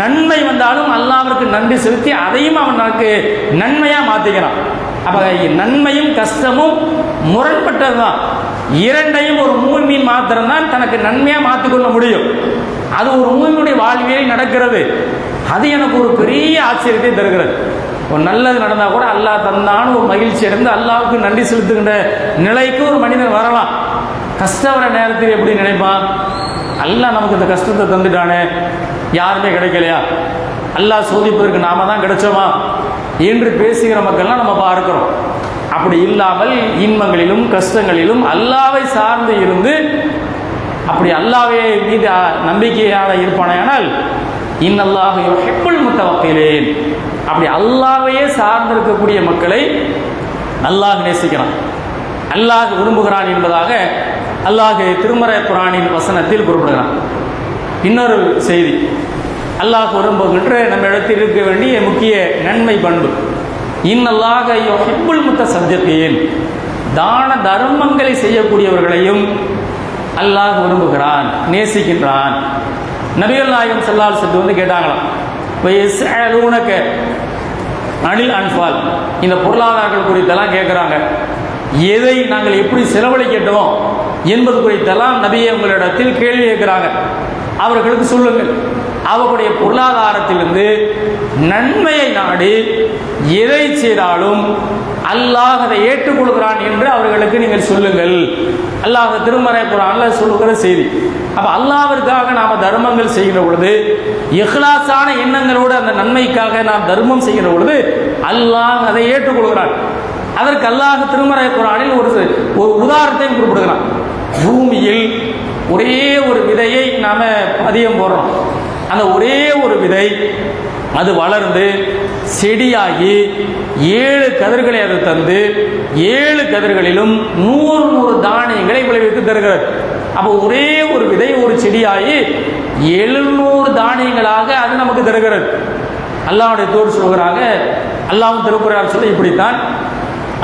[SPEAKER 1] நன்மை வந்தாலும் அல்லாஹ்விற்கு நன்றி செலுத்தி அதையும் அவனுக்கு நன்மையாக மாற்றிக்கிறான். அப்போ நன்மையும் கஷ்டமும் முரண்பட்டது தான். இரண்டையும் ஒரு மூமின் மாத்திரம்தான் தனக்கு நன்மையாக மாற்றிக்கொள்ள முடியும். அது ஒரு மூமினுடைய வாழ்வியலில் நடக்கிறது. அது எனக்கு ஒரு பெரிய ஆச்சரியத்தை தருகிறது. ஒரு நல்லது நடந்தால் கூட அல்லாஹ் தந்தான்னு ஒரு மகிழ்ச்சி அடைந்து அல்லாஹ்வுக்கு நன்றி செலுத்துகின்ற நிலைக்கு ஒரு மனிதன் வரலாம். கஷ்டம் வர நேரத்தில் எப்படி நினைப்பான், அல்லாஹ் நமக்கு இந்த கஷ்டத்தை தந்துட்டானே, யாருமே கிடைக்கலையா, அல்லாஹ் சோதிப்பதற்கு நாம தான் கிடைச்சோமா என்று பேசுகிற மக்கள்லாம் நம்ம பார்க்கிறோம். அப்படி இல்லாமல் இன்பங்களிலும் கஷ்டங்களிலும் அல்லாஹ்வை சார்ந்து இருந்து அப்படி அல்லாஹ்வே மீது நம்பிக்கையாக இருப்பானால் இன்னல்லாஹு யுஹிப்புல் முத்தவக்கிலீன், அப்படி அல்லாஹ்வையே சார்ந்திருக்கக்கூடிய மக்களை அல்லாஹ் நேசிக்கிறான், அல்லாஹ் விரும்புகிறான் என்பதாக அல்லாஹ் திருமறை குர்ஆனின் வசனத்தில் குறிப்பிடுகிறான். இன்னொரு செய்தி, அல்லாஹ் விரும்புகின்ற நம்ம இடத்தில் இருக்க வேண்டிய முக்கிய நன்மை பண்பு, இன்னல்லாஹ யுஹிப்புல் முத்தசத்திகீன், தான தர்மங்களை செய்யக்கூடியவர்களையும் அல்லாஹ் விரும்புகிறான், நேசிக்கின்றான். நபிகள் நாயகம் ஸல்லல்லாஹு அலைஹி வஸல்லம் வந்து கேட்டாங்களாம், வயஸ்அலூனக அனில் அன்ஃபால், இந்த பொருளாதாரங்கள் குறித்தெல்லாம் கேட்குறாங்க, எதை நாங்கள் எப்படி செலவழிக்கட்டும் என்பது குறித்தெல்லாம் நபியை உங்களிடத்தில் கேள்வி கேட்கிறாங்க. அவர்களுக்கு சொல்லுங்கள், அவர்களுடைய பொருளாதாரத்திலிருந்து நன்மையை நாடி எதை செய்தாலும் அல்லாஹ் அதை ஏற்றுக்கொள்கிறான் என்று அவர்களுக்கு நீங்கள் சொல்லுங்கள். அல்லாஹ் திருமறை குர்ஆனில் சொல்லுகிற செய்தி. அப்போ அல்லாஹ்விற்காக நாம் தர்மங்கள் செய்கிற பொழுது, இஹ்லாஸான எண்ணங்களோடு அந்த நன்மைக்காக நாம் தர்மம் செய்கிற பொழுது அல்லாஹ் அதை ஏற்றுக்கொள்கிறான். அதற்கு அல்லாஹ் திருமறை குர்ஆனில் ஒரு உதாரணத்தை குறிப்பிடுகிறான். பூமியில் ஒரே ஒரு விதையை நாம பதியம் போடுறோம், அந்த ஒரே ஒரு விதை அது வளர்ந்து செடியாகி 7 கதிர்களை அது தந்து 7 கதிர்களிலும் 100 தானியங்களை விளைவித்து தருகிறது. அப்போ ஒரே ஒரு விதை ஒரு செடியாகி 700 தானியங்களாக அது நமக்கு தருகிறது. அல்லாஹ்வுடைய தூதர் சொல்கிறாங்க, அல்லாஹ் திருக்குர்ஆன் சொல்ல இப்படித்தான்,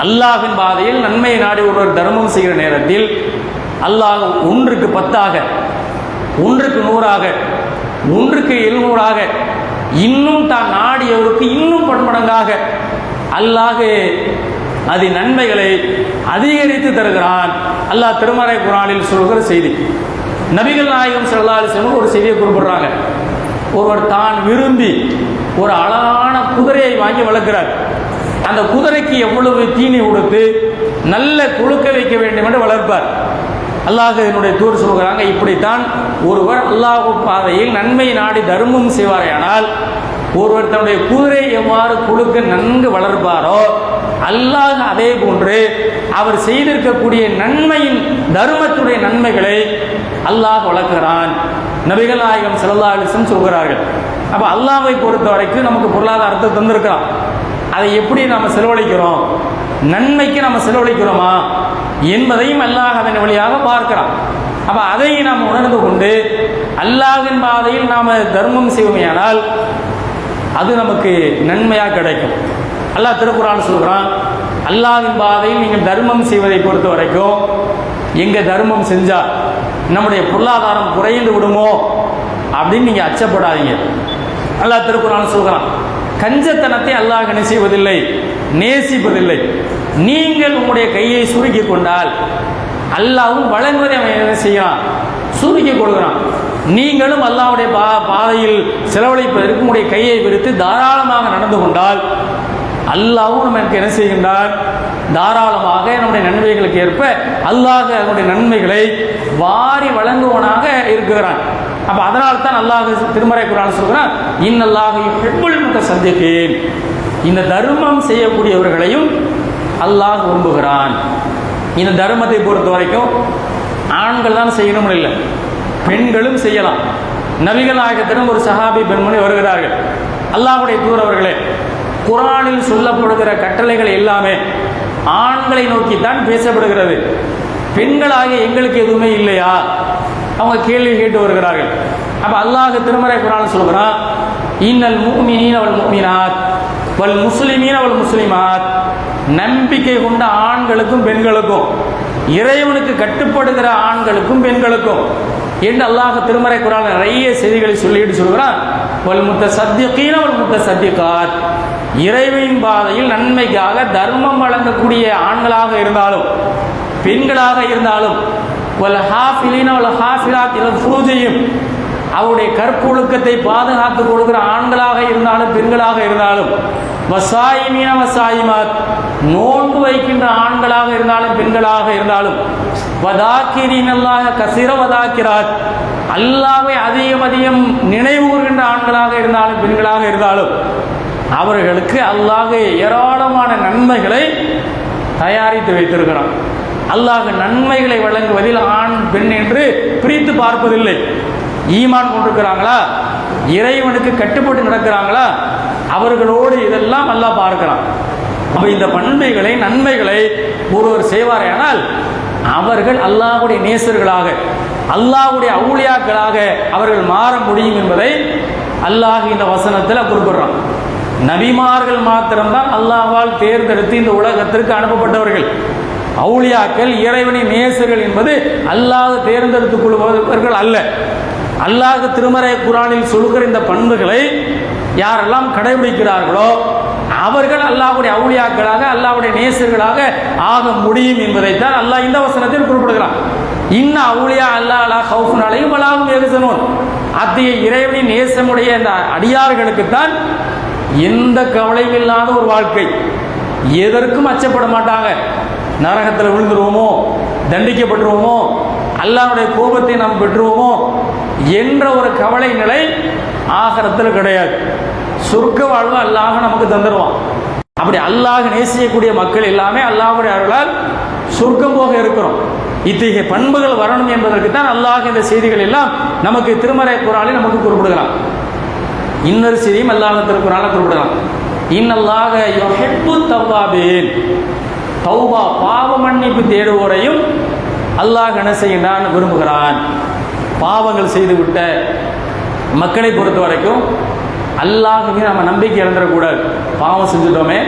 [SPEAKER 1] அல்லாஹ்வின் பாதையில் நன்மையை நாடி ஒருவர் தர்மம் செய்கிற நேரத்தில் அல்லாஹ் 1க்கு 10ஆக, 1க்கு 100ஆக, 1க்கு 700ஆக, இன்னும் தான் நாடியவருக்கு இன்னும் பன்மடங்காக அல்லாஹ் அது நன்மைகளை அதிகரித்து தருகிறான். அல்லாஹ் திருமறை குர்ஆனில் சொல்கிற செய்தி. நபிகள் நாயகம் ஸல்லல்லாஹு அலைஹி வஸல்லம் ஒரு செய்தியை குறிப்பிடுறாங்க. ஒருவர் தான் விரும்பி ஒரு அழகான குதிரையை வாங்கி வளர்க்கிறார். அந்த குதிரைக்கு எவ்வளவு தீனி கொடுத்து நல்ல குழுக்க வைக்க வேண்டும் என்று வளர்ப்பார். அல்லாஹ்வினுடைய தூதர் சொல்கிறாங்க, இப்படித்தான் ஒருவர் அல்லாஹ் பாதையில் நன்மை நாடி தர்மம் செய்வாரேயானால் ஒருவர் தன்னுடைய குதிரை எவ்வாறு குழுக்க நன்கு வளர்ப்பாரோ அல்லாஹ் அதே போன்று அவர் செய்திருக்கக்கூடிய நன்மையின் தர்மத்துடைய நன்மைகளை அல்லாஹ் வளர்க்கிறான். நபிகள் நாயகம் ஸல்லல்லாஹு அலைஹி வஸல்லம் சொல்கிறார்கள். அப்போ அல்லாஹ்வை பொறுத்த வரைக்கும் நமக்கு பொருளாதாரத்தை தந்திருக்கிறான். அதை எப்படி நாம் செலவழிக்கிறோம், நன்மைக்கு நம்ம செலவழிக்கிறோமா என்பதையும் அல்லாஹ் அதன் வழியாக பார்க்கிறான். அப்போ அதை நாம் உணர்ந்து கொண்டு அல்லாஹ்வின் பாதையில் நாம் தர்மம் செய்வோமேயானால் அது நமக்கு நன்மையாக கிடைக்கும். அல்லாஹ் திருக்குர்ஆன் சொல்கிறான், அல்லாஹ்வின் பாதையில் நீங்கள் தர்மம் செய்வதை பொறுத்த வரைக்கும் எங்கே தர்மம் செஞ்சால் நம்முடைய பொருளாதாரம் குறைந்து விடுமோ அப்படின்னு நீங்கள் அச்சப்படாதீங்க. அல்லாஹ் திருக்குர்ஆன் சொல்கிறான், கஞ்சத்தனத்தை அல்லாஹ் என்ன செய்வதில்லை, நேசிப்பதில்லை. நீங்கள் உங்களுடைய கையை சுருக்கி கொண்டால் அல்லாஹ்வும் வழங்குவதை அவன் என்ன செய்யறான், சுருக்கி கொடுக்கிறான். நீங்களும் அல்லாஹ்வுடைய பாதையில் செலவழிப்பதற்கு உங்களுடைய கையை விரித்து தாராளமாக நடந்து கொண்டால் அல்லாஹ்வும் நமக்கு என்ன செய்கின்றார், தாராளமாக நம்முடைய நன்மைகளுக்கு ஏற்ப அல்லாஹ் நம்முடைய நன்மைகளை வாரி வழங்குவனாக இருக்கிறான். அப்போ அதனால தான் அல்லாஹ் திருமறை குர்ஆன் சொல்கிறான், இன்னல்லாஹு யுஹிப்புல் முத்தஸத்திகீன், இந்த தர்மம் செய்யக்கூடியவர்களையும் அல்லாஹ் விரும்புகிறான். இந்த தர்மத்தை பொறுத்த வரைக்கும் ஆண்கள் தான் செய்யணும்னு இல்லை, பெண்களும் செய்யலாம். நபிகள் நாயகத்திடம் ஒரு சஹாபி பெண்மணி வருகிறார்கள், அல்லாஹ்வுடைய தூதர் அவர்களே, குர்ஆனில் சொல்லப்படுகிற கட்டளைகள் எல்லாமே ஆண்களை நோக்கித்தான் பேசப்படுகிறது, பெண்களாகிய எங்களுக்கு எதுவுமே இல்லையா? அவங்க கேள்வி கேட்டு வருகிறார்கள். அப்ப அல்லாஹ் திருமறை குர்ஆனில் சொல்கிறான், இன்னல் முஃமினீன வல் முஃமினாத் வல் முஸ்லிமீன வல் முஸ்லிமாத், நம்பிக்கை கொண்ட ஆண்களுக்கும் பெண்களுக்கும், இறைவனுக்கு கட்டுப்படுகிற ஆண்களுக்கும் பெண்களுக்கும் என்று அல்லாஹ் திருமறை குர்ஆனில் நிறைய செய்திகளை சொல்லிட்டு சொல்கிறான். வல் முத்தஸத்திகீன வல் முத்தஸத்திகாத், இறைவனின் பாதையில் நன்மைக்காக தர்மம் வழங்கக்கூடிய ஆண்களாக இருந்தாலும் பெண்களாக இருந்தாலும், வல் ஹாஃபிலீன வல் ஹாஃபிலாத் இலா ஃபுரூஜிஹிம், அவருடைய கற்பொழுக்கத்தை பாதுகாத்து கொடுக்கிற ஆண்களாக இருந்தாலும் பெண்களாக இருந்தாலும், வசாயிமீன வசாயிமாத், நோன்பு வைக்கின்ற ஆண்களாக இருந்தாலும் பெண்களாக இருந்தாலும், வதாக்கிரீனல்லாஹ கஸீர வதாக்கிராத், அல்லாஹ்வை அதிகம் அதிகம் நினைவு கூர்கின்ற ஆண்களாக இருந்தாலும் பெண்களாக இருந்தாலும் அவர்களுக்கு அல்லாஹ் ஏராளமான நன்மைகளை தயாரித்து வைத்திருக்கிறான். அல்லாஹ் நன்மைகளை வழங்குவதில் ஆண் பெண் என்று பிரித்து பார்ப்பதில்லை. ஈமான் கொண்டிருக்கிறாங்களா, இறைவனுக்கு கட்டுப்பட்டு நடக்கிறாங்களா, அவர்களோடு இதெல்லாம் அல்லாஹ் பார்க்கிறான். அப்ப இந்த பண்புகளை நன்மைகளை ஒருவர் செய்வாரேனால் அவர்கள் அல்லாஹ்வுடைய நேசர்களாக, அல்லாஹ்வுடைய அவுலியாக்களாக அவர்கள் மாற முடியும் என்பதை அல்லாஹ் இந்த வசனத்தில் குறிப்பிடுறான். நபிமார்கள் மாத்திரம்தான் அல்லாஹ்வால் தேர்ந்தெடுத்து இந்த உலகத்திற்கு அனுப்பப்பட்டவர்கள். அவுலியாக்கள் இறைவனின் நேசர்கள் என்பது அல்லாஹ் தேர்ந்தெடுத்துக் கொள்பவர்கள் அல்ல. அல்லாஹ் திருமறை குர்ஆனில் சொல்கிற இந்த பண்புகளை யாரெல்லாம் கடைபிடிக்கிறார்களோ அவர்கள் அல்லாஹ்வுடைய அவுலியாக்களாக, அல்லாஹ்வுடைய நேசர்களாக ஆக முடியும் என்பதைத்தான் அல்லாஹ் இந்த வசனத்தில் குறிப்பிடுகிறான். இன்ன அவுலியா அல்லாஹ் லா ஹவுஃபுன் அலைஹிம் வலா ஹும் யஹ்சனூன், அத்தகைய இறைவனின் நேசமுடைய இந்த அடியார்களுக்குத்தான் எந்த கவலையும் இல்லாத ஒரு வாழ்க்கை, எதற்கும் அச்சப்பட மாட்டாங்க. நரகத்தில் விழுந்துருவோமோ, தண்டிக்கப்பட்டுருவோமோ, அல்லாஹ்வுடைய கோபத்தை நாம் பெற்றுவோமோ என்ற ஒரு கவலை நிலை ஆகிரத்தில் கிடையாது. சொர்க்க வாழ்வு அல்லாஹ் நமக்கு தந்துடுவான். அப்படி அல்லாஹ் நேசிக்கக்கூடிய மக்கள் எல்லாமே அல்லாஹ்வுடைய அருளால் சொர்க்கம் போக இருக்கிறோம். இத்தகைய பண்புகள் வரணும் என்பதற்கு தான் அல்லாஹ் இந்த செய்திகள் எல்லாம் நமக்கு திருமறை குர்ஆனில் நமக்கு குறிப்பிடுகிறான். இன்னொரு செய்தியும் அல்லாஹ் திருக்குர்ஆனில் குறிப்பிடுகிறான், இன்னல்லாஹ யுஹிப்பு தவ்வாபீன், தௌபா பாவ மன்னிப்பு தேடுவோரையும் அல்லாஹ் என்ன செய்கின்றான், விரும்புகிறான். பாவங்கள் செய்துவிட்ட மக்களை பொறுத்த வரைக்கும் அல்லாஹ் மீது நம்ம நம்பிக்கை இழந்துடக்கூடாது. பாவம் செஞ்சுட்டோமே,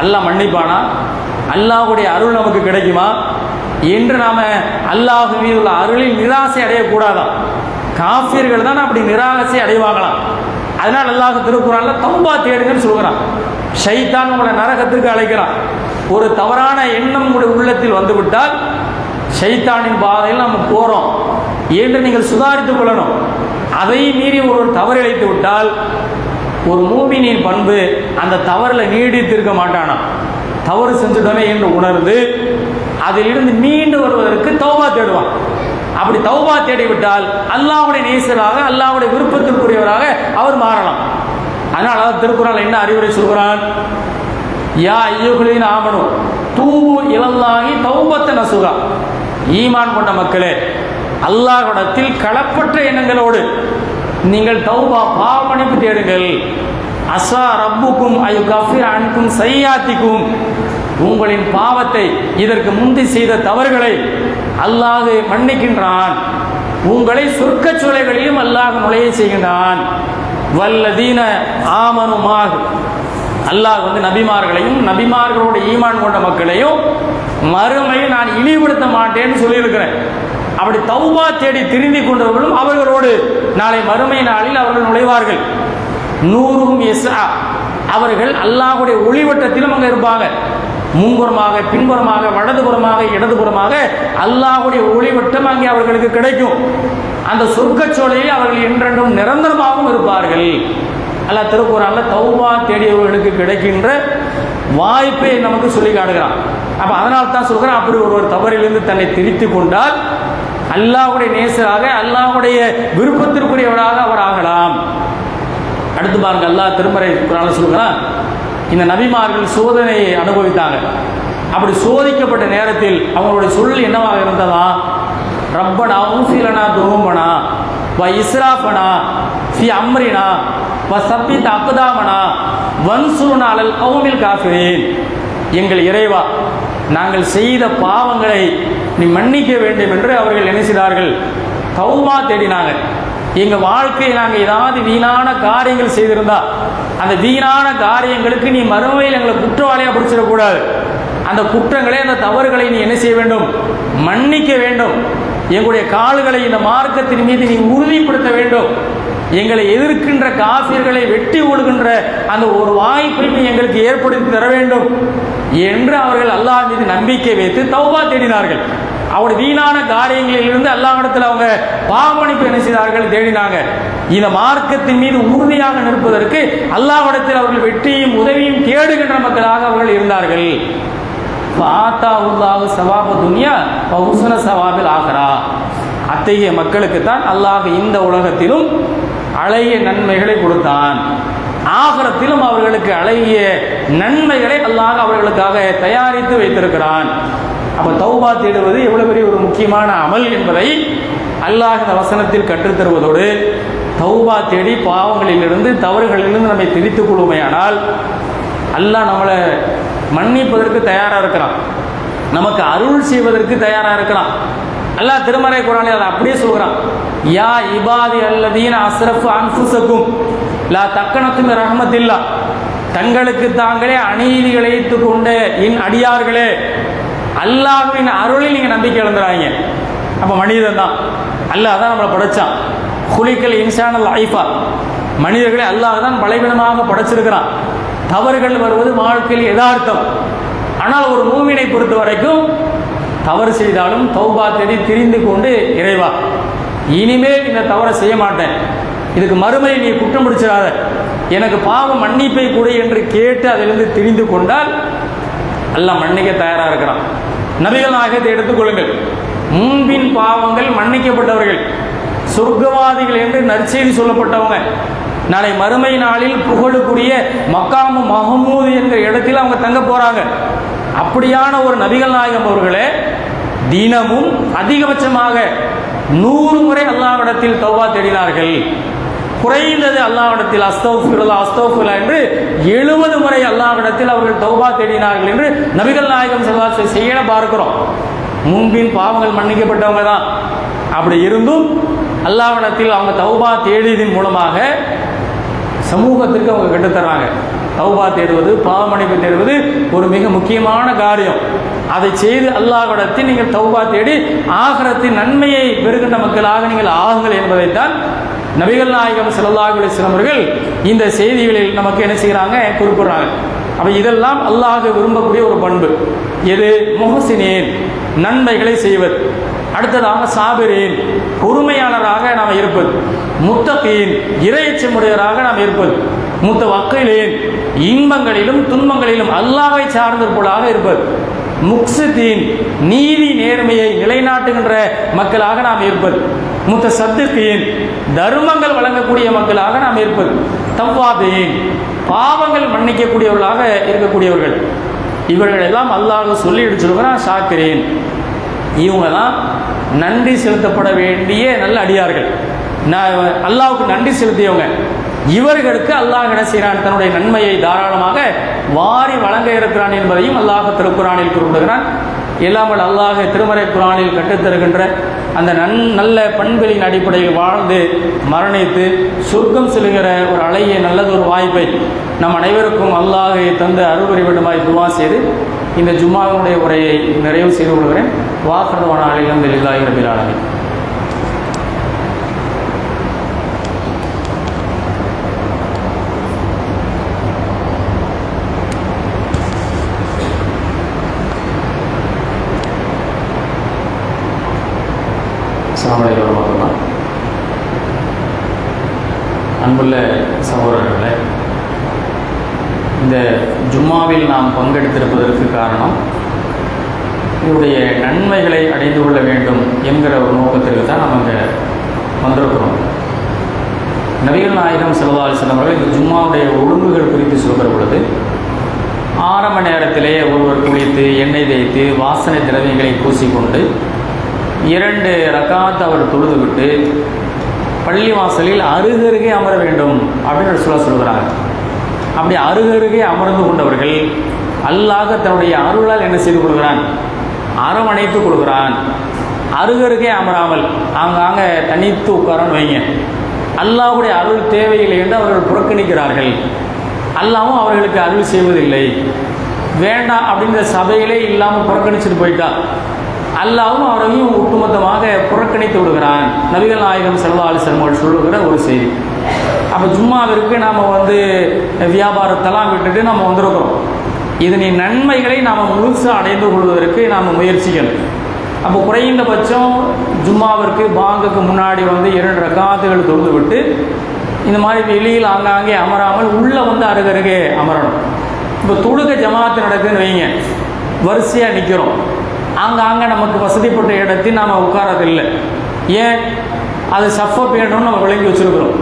[SPEAKER 1] அல்லாஹ் மன்னிப்பானா, அல்லாஹ்வுடைய அருள் நமக்கு கிடைக்குமா என்று நாம அல்லாஹ் மீது உள்ள அருளில் நிராசை அடையக்கூடாதான். காஃபிர்கள் தான் அப்படி நிராசை அடைவாங்களாம். அதனால் அல்லாஹ் திருக்குர்ஆனில் தௌபா தேடுங்கன்னு சொல்கிறான். ஷைத்தான் உங்களை நரகத்திற்கு அழைக்கிறான். ஒரு தவறான எண்ணம் உங்களுடைய உள்ளத்தில் வந்துவிட்டால் ஷைத்தானின் பாதையில் நம்ம போறோம் என்று நீங்கள் சுதாரித்துக் கொள்ளணும். அதை மீறி ஒரு தவறு இழைத்து விட்டால் ஒரு மூமினின் பண்பு அந்த தவறில் நீடித்திருக்க மாட்டானா. தவறு செஞ்சுட்டோமே என்று உணர்ந்து அதிலிருந்து மீண்டு வருவதற்கு தௌபா தேடுவான். அப்படி தௌபா தேடிவிட்டால் அல்லாஹ்வுடைய நேசராக, அல்லாஹ்வுடைய விருப்பத்திற்குரியவராக அவர் மாறலாம். அதனால திருக்குர்ஆன் என்ன அறிவுரை சொல்கிறான், யா அய்யுஹல்லதீன ஆமனு தூபு இலல்லாஹி தௌபத்தன் நஸூஹா, ஈமான் கொண்ட மக்களே, அல்லாஹ்விடத்தில் களப்பற்ற எண்ணங்களோடு நீங்கள் தௌபா பாவ மன்னிப்பு தேடுங்கள். அஸா ரப்புக்கும் அயுகஃபிர் அன்கும் சய்யாத்திக்கும், உங்களின் பாவத்தை, இதற்கு முந்தி செய்த தவறுகளை அல்லாஹ் மன்னிக்கின்றான். உங்களை சொர்க்க சோலைகளிலும் அல்லாஹ் நுழைய செய்கின்றான். வல்லதீன ஆமனுமாக, அல்லாஹ் நபிமார்களையும் நபிமார்களோட ஈமான் கொண்ட மக்களையும் மறுமையை நான் இழிவுபடுத்த மாட்டேன்னு சொல்லியிருக்கிறேன். அப்படி தௌபா தேடி திரும்பி கொண்டவர்களும் அவர்களோடு நாளை மறுமை நாளில் அவர்கள் நுழைவார்கள். நூறும் எஸ்ஆ, அவர்கள் அல்லாஹ்வுடைய ஒளிவட்டத்திலும் அங்கே இருப்பாங்க. முன்புறமாக, பின்புறமாக, வலதுபுறமாக, இடதுபுறமாக அல்லாஹ்வுடைய ஒளிவட்டம் அங்கே அவர்களுக்கு கிடைக்கும். அந்த சொர்க்கச்சோலையில் அவர்கள் என்றென்றும் நிரந்தரமாகவும் இருப்பார்கள். அல்லாஹ் திருக்குர்ஆனில் தௌபா தேடியவர்களுக்கு கிடைக்கின்ற வாய்ப்பை நமக்கு சொல்லி காட்டுகிறான். அப்போ அதனால தான் சொல்கிறேன், அப்படி ஒருவர் தவறிலிருந்து தன்னை திருத்தி கொண்டால் அல்லாஹ்வுடைய நேசராக, அல்லாஹ்வுடைய விருப்பத்திற்குரியவராக அவர் ஆகலாம். அடுத்து பாருங்க, அல்லாஹ் திருமறை குர்ஆன்ல சொல்கிறான், இந்த நபிமார்கள் சோதனையை அனுபவித்தாங்க. அப்படி சோதிக்கப்பட்ட நேரத்தில் அவங்களுடைய சொல் என்னவாக இருந்ததா? ரப்பனா ஊஃபிலனா துனூபனா வ இஸ்ராஃபனா ஃபி அம்ரினா வ சப்பித் அக்தாமனா வன்சுருனா அலல் கௌமில் காஃபிரீன். எங்கள் இறைவா, நாங்கள் செய்த பாவங்களை நீ மன்னிக்க வேண்டும் என்று அவர்கள் என்ன செய்தார்கள்? தௌபா தேடினாங்க. எங்கள் வாழ்க்கையில் நாங்கள் ஏதாவது வீணான காரியங்கள் செய்திருந்தா அந்த வீணான காரியங்களுக்கு நீ மறுமையில் எங்களை குற்றவாளியாக பிடிச்சிடக்கூடாது. அந்த குற்றங்களை, அந்த தவறுகளை நீ என்ன செய்ய வேண்டும்? மன்னிக்க வேண்டும். எங்களுடைய கால்களை இந்த மார்க்கத்தின் மீது நீ உறுதிப்படுத்த வேண்டும். எங்களை எதிர்க்கின்ற காஃபிர்களை வெட்டி ஓடுகின்ற அந்த ஒரு வாய்ப்பை நீ எங்களுக்கு ஏற்படுத்தி தர வேண்டும் என்று அவர்கள் அல்லாஹ் மீது நம்பிக்கை வைத்து தௌபா தேடினார்கள். அவருடைய வீணான காரியங்களிலிருந்து அல்லாஹ்விடத்தில் அவங்க பாவமன்னிப்பு என்ன செய்தார்கள்? தேடினாங்க. இந்த மார்க்கத்தின் மீது உறுதியாக நிற்பதற்கு அல்லாஹ்விடத்தில் அவர்கள் வெற்றியும் உதவியும் தேடுகின்ற மக்களாக அவர்கள் இருந்தார்கள். அத்தகைய மக்களுக்கு தான் அல்லாஹ் இந்த உலகத்திலும் அழகிய நன்மைகளை கொடுத்தான், ஆகிரத்திலும் அவர்களுக்கு அழகிய நன்மைகளை அல்லாஹ் அவர்களுக்காக தயாரித்து வைத்திருக்கிறான். அப்ப தௌபா தேடுவது எவ்வளவு பெரிய ஒரு முக்கியமான அமல் என்பதை அல்லாஹ் இந்த வசனத்தில் கற்றுத்தருவதோடு, தௌபா தேடி பாவங்களிலிருந்து தவறுகளிலிருந்து நம்மை திரித்துக் கொள்ளுமையானால் அல்லாஹ் நம்மளை மன்னிப்பதற்கு தயாராக இருக்கிறான், நமக்கு அருள் செய்வதற்கு தயாராக இருக்கிறான். அல்லாஹ் திருமறை குர்ஆனில் அதை அப்படியே சொல்கிறான், யா இபாதி அல்லதீன அஸ்ரஃபு அன்ஃபுஸக்கும் லா தக்னது மின் ரஹ்மத்தில்லா. தங்களுக்கு தாங்களே அநீதி இழைத்துக் கொண்ட என் அடியார்களே, அல்லாஹ்வின் அருளில் நீங்க நம்பிக்கை இழந்துறாங்க. அப்ப மனிதன் தான், அல்லாஹ் தான் நம்மளை படைச்சான். குலிக்கல் இன்சானல் ஐஃபா, மனிதர்களை அல்லாஹ் தான் பலவீனமாக படைச்சிருக்கிறான். தவறுகள் வருவது வாழ்க்கையில் யதார்த்தம். ஆனால் ஒரு மூமினை பொறுத்த வரைக்கும் தவறு செய்தாலும் தௌபா தேடி திரிந்து கொண்டு, இறைவா இனிமேல் இந்த தவறை செய்ய மாட்டேன், இதுக்கு மறுமையை நீ குற்றம் பிடிச்சிடாத, எனக்கு பாவம் மன்னிப்பை கொடு என்று கேட்டு அதிலிருந்து திரிந்து கொண்டால் அல்லாஹ் மன்னிக்க தயாராக இருக்கிறான். நபிகள் நாயகத்தை எடுத்துக்கொள்ளுங்கள், முன்பின் பாவங்கள் மன்னிக்கப்பட்டவர்கள், சொர்க்கவாதிகள் என்று நற்செய்தி சொல்லப்பட்டவங்க, நாளை மறுமை நாளில் புகழுக்குரிய மக்காமு மஹமூது என்ற இடத்தில் அவங்க தங்க போறாங்க. அப்படியான ஒரு நபிகள் நாயகம் அவர்களே தினமும் அதிகபட்சமாக 100 முறை அல்லாஹ்விடத்தில் தௌபா தேடினார்கள். குறைந்தது அல்லாஹ்விடத்தில் அஸ்தக்ஃபிருல்லாஹ் அஸ்தக்ஃபிருல்லாஹ் என்று 70 முறை அல்லாஹ்விடத்தில் அவர்கள் தௌபா தேடினார்கள் என்று நபிகள் நாயகம் ஸல்லல்லாஹு அலைஹி வஸல்லம் செய்ய பார்க்கிறோம். முன்பின் பாவங்கள் மன்னிக்கப்பட்டவங்க தான். அப்படி இருந்தும் அல்லாஹ்விடத்தில் அவங்க தௌபா தேடியதன் மூலமாக சமூகத்திற்கு அவங்க கட்டுத்தர்றாங்க. தௌபா தேடுவது, பாவமன்னிப்பு தேடுவது ஒரு மிக முக்கியமான காரியம். அதை செய்து அல்லாஹ்விடத்தில் நீங்கள் தௌபா தேடி ஆகிரத்தின் நன்மையை பெறுகின்ற மக்களாக நீங்கள் ஆகுங்கள் என்பதைத்தான் நபிகள் நாயகம் ஸல்லல்லாஹு அலைஹி வஸல்லம் அவர்கள் இந்த செய்திகளில் நமக்கு என்ன செய்கிறாங்க? குறிப்பிடுறாங்க. அப்ப இதெல்லாம் அல்லாஹ் விரும்பக்கூடிய ஒரு பண்பு. எது? முஹ்சினீன், நன்மைகளை செய்வது. அடுத்ததாக சாபிரீன், பொறுமையாளராக நாம் இருப்பது. முத்தகீன், இறையச்சமுடையவராக நாம் இருப்பது. முத்தவக்கிலீன், இன்பங்களிலும் துன்பங்களிலும் அல்லாஹ்வை சார்ந்திருப்பவர்களாக இருப்பது. முக்ஸிதீன், நீதி நேர்மையை நிலைநாட்டுகின்ற மக்களாக நாம் இருப்பது. முத்தசத்திகீன், தர்மங்கள் வழங்கக்கூடிய மக்களாக நாம் இருப்பது. தவ்வாபீன், பாவங்கள் மன்னிக்கக்கூடியவர்களாக இருக்கக்கூடியவர்கள். இவர்கள் எல்லாம் அல்லாஹ் சொல்லி எடுத்துருக்கிறான். ஷாக்கிரீன், இவங்க தான் நன்றி செலுத்தப்பட வேண்டிய நல்ல அடியார்கள், அல்லாஹ்வுக்கு நன்றி செலுத்தியவங்க. இவர்களுக்கு அல்லாஹ் என்ன செய்கிறான்? தன்னுடைய நன்மையை தாராளமாக வாரி வழங்க இருக்கிறான் என்பதையும் அல்லாஹ் திருக்குர்ஆனில் குறிப்பிடுகிறான். எல்லாமல் அல்லாஹ் திருமறை குர்ஆனில் கற்றுத்தருகின்ற அந்த நல்ல பண்புகளின் அடிப்படையில் வாழ்ந்து மரணித்து சொர்க்கம் செல்கிற ஒரு அழகிய நல்லதொரு வாய்ப்பை நம் அனைவருக்கும் அல்லாஹ் தந்து அருள் புரிய வேண்டுமாய் துஆ செய்து இந்த ஜும்மாவுடைய உரையை நிறைவு செய்து கொள்கிறேன். வாக்கர்தவான அல்ஹம்துலில்லாஹி ரப்பில் ஆலமீன். அன்புள்ள சகோதரர்களே, இந்த ஜும்மாவில் நாம் பங்கெடுத்திருப்பதற்கு காரணம் இதனுடைய நன்மைகளை அடைந்து கொள்ள வேண்டும் என்கிற ஒரு நோக்கத்திற்கு தான் நம்ம இங்கே வந்திருக்கிறோம். நபிகள் நாயகம் ஸல்லல்லாஹு அலைஹி வஸல்லம் அவர்கள் இந்த ஜும்மாவுடைய ஒழுங்குகள் குறித்து சொல்கிற பொழுது ஆரம்ப நேரத்திலே ஒருவர் குளித்து எண்ணெய் தேய்த்து வாசனை திரவியங்களை பூசிக்கொண்டு 2 ரக்காத் அவர் தொழுதுவிட்டு பள்ளிவாசலில் அருகருகே அமர வேண்டும் அப்படின்னு சொல்கிறாங்க. அப்படி அருகருகே அமர்ந்து கொண்டவர்கள் அல்லாஹ் தன்னுடைய அருளால் என்ன செய்து கொள்கிறான்? அரவணைத்து கொடுக்கிறான். அருகருகே அமராமல் ஆங்காங்க தனித்து உட்காரன்னு வைங்க. அல்லாஹ்வுடைய அருள் தேவையில்லை என்று அவர்கள் புறக்கணிக்கிறார்கள். அல்லாஹ்வும் அவர்களுக்கு அருள் செய்வதில்லை. வேண்டாம் அப்படின்ற சபையிலே இல்லாமல் புறக்கணிச்சுட்டு போயிட்டா அல்லாஹ்வும் அவரையும் ஒட்டுமொத்தமாக புறக்கணித்து விடுகிறான். நபிகள் நாயகம் ஸல்லல்லாஹு அலைஹி வஸல்லம் சொல்லுகிற ஒரு செய்தி. அப்போ ஜும்மாவிற்கு நாம் வியாபாரத்தெல்லாம் விட்டுட்டு நம்ம வந்திருக்கிறோம். இதனின் நன்மைகளை நாம் முழுசாக அடைந்து கொள்வதற்கு நாம் முயற்சிக்கணும். அப்போ குறைந்தபட்சம் ஜும்மாவிற்கு பாங்குக்கு முன்னாடி 2 ரக்காத்துகள் தொழுது விட்டு இந்த மாதிரி வெளியில் ஆங்காங்கே அமராமல் உள்ளே அருகருகே அமரணும். இப்போ தொழுகை ஜமாத்து நடக்குதுன்னு வைங்க, வரிசையாக நிற்கிறோம். ஆங்காங்கே நமக்கு வசதிப்பட்ட இடத்தில் நாம் உட்காரதில்லை. ஏன்? அது சஃப பேணும்னு நம்ம விளங்கி வச்சுருக்கிறோம்.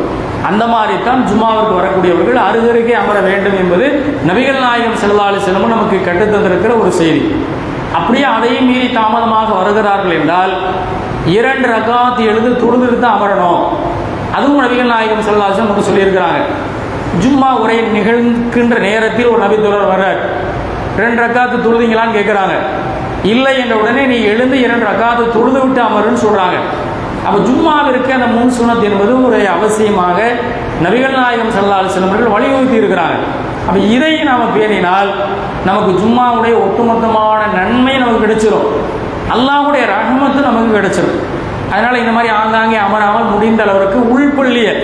[SPEAKER 1] அந்த மாதிரி தான் ஜும்மாவிற்கு வரக்கூடியவர்கள் அருகருகே அமர வேண்டும் என்பது நபிகள் நாயகம் ஸல்லல்லாஹு அலைஹி வஸல்லம் நமக்கு கற்றுத்தந்திருக்கிற ஒரு செய்தி. அப்படியே அதையும் மீறி தாமதமாக வருகிறார்கள் என்றால் 2 ரக்காத் எழுந்து தொழுதுட்டு தான் அமரணும். அதுவும் நபிகள் நாயகம் ஸல்லல்லாஹு அலைஹி வஸல்லம் நமக்கு சொல்லியிருக்கிறாங்க. ஜும்மா உரை நிகழ்கின்ற நேரத்தில் ஒரு நபி தோழர் வர்றார். 2 ரக்காத்து தொழுதிங்களான்னு கேட்குறாங்க. இல்லை என்ற உடனே நீ எழுந்து 2 ரக்காத்து தொழுது விட்டு அமருன்னு சொல்கிறாங்க. அப்போ ஜும்மாவிற்கு அந்த முன் சுன்னத் என்பது ஒரு அவசியமாக நபிகள் நாயகம் ஸல்லல்லாஹு அலைஹி வஸல்லம் அவர்கள் வலியுறுத்தி இருக்கிறாங்க. அப்போ இதை நாம் பேணினால் நமக்கு ஜும்மாவுடைய ஒட்டுமொத்தமான நன்மை நமக்கு கிடைச்சிடும். அல்லாஹ்வுடைய ரஹ்மத்து நமக்கு கிடைச்சிடும். அதனால் இந்த மாதிரி ஆங்காங்கே அமராமல் முடிந்த அளவுக்கு உள்பள்ளியை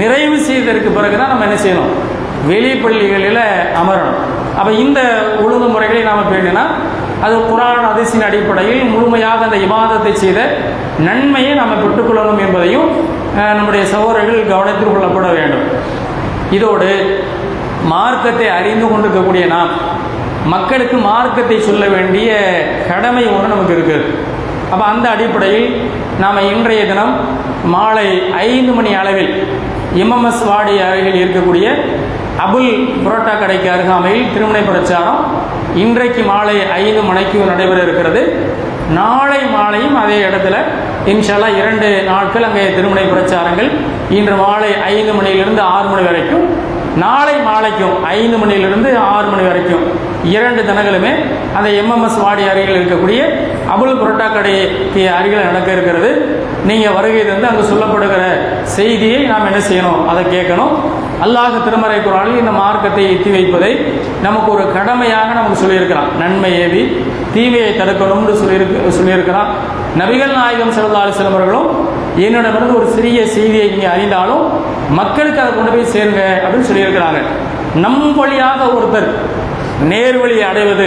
[SPEAKER 1] நிறைவு செய்ததற்கு பிறகு தான் நம்ம என்ன செய்யணும்? வெளிப்பள்ளிகளில் அமரணும். அப்போ இந்த ஒழுங்குமுறைகளை நாம் பேணினா அது குர்ஆன் ஹதீஸின் அடிப்படையில் முழுமையாக அந்த இபாதத்தை செய்த நன்மையை நாம் பெற்றுக்கொள்ளணும் என்பதையும் நம்முடைய சகோதரர்கள் கவனத்தில் கொள்ளப்பட வேண்டும். இதோடு மார்க்கத்தை அறிந்து கொண்டிருக்கக்கூடிய நாம் மக்களுக்கு மார்க்கத்தை சொல்ல வேண்டிய கடமை ஒன்று நமக்கு இருக்குது. அப்போ அந்த அடிப்படையில் நாம் இன்றைய தினம் மாலை 5 மணி அளவில் MMS வாடி அருகில் இருக்கக்கூடிய அபுல் புரோட்டா கடைக்கு அருகாமையில் திருமண பிரச்சாரம் இன்றைக்கு மாலை 5 மணிக்கு நடைபெற இருக்கிறது. நாளை மாலையும் அதே இடத்துல இன்ஷா அல்லாஹ் 2 நாட்கள் அங்கே திருமண பிரச்சாரங்கள். இன்று மாலை 5 மணியிலிருந்து 6 மணி வரைக்கும், நாளை மாலைக்கும் 5 மணியிலிருந்து 6 மணி வரைக்கும் 2 தினங்களுமே அந்த MMS வாடி அருகில் இருக்கக்கூடிய அபுல் புரோட்டா கடைக்கு அருகில் நடக்க இருக்கிறது. நீங்கள் வருகை தந்து அங்கு சொல்லப்படுகிற செய்தியை நாம் என்ன செய்யணும்? அதை கேட்கணும். அல்லாஹ் திருமறை குர்ஆனில் இந்த மார்க்கத்தை எத்தி வைப்பதை நமக்கு ஒரு கடமையாக நமக்கு சொல்லியிருக்கிறான். நன்மை ஏவி தீமையை தடுக்கணும்னு சொல்லியிருக்கிறான். நபிகள் நாயகம் ஸல்லல்லாஹு அலைஹி வஸல்லம் அவர்களும் என்னிடமிருந்து ஒரு சிறிய செய்தியை நீங்கள் அறிந்தாலும் மக்களுக்கு அதை கொண்டு போய் சேருங்க அப்படின்னு சொல்லியிருக்கிறாங்க. நம் வழியாக ஒருத்தர் நேர்வழியை அடைவது,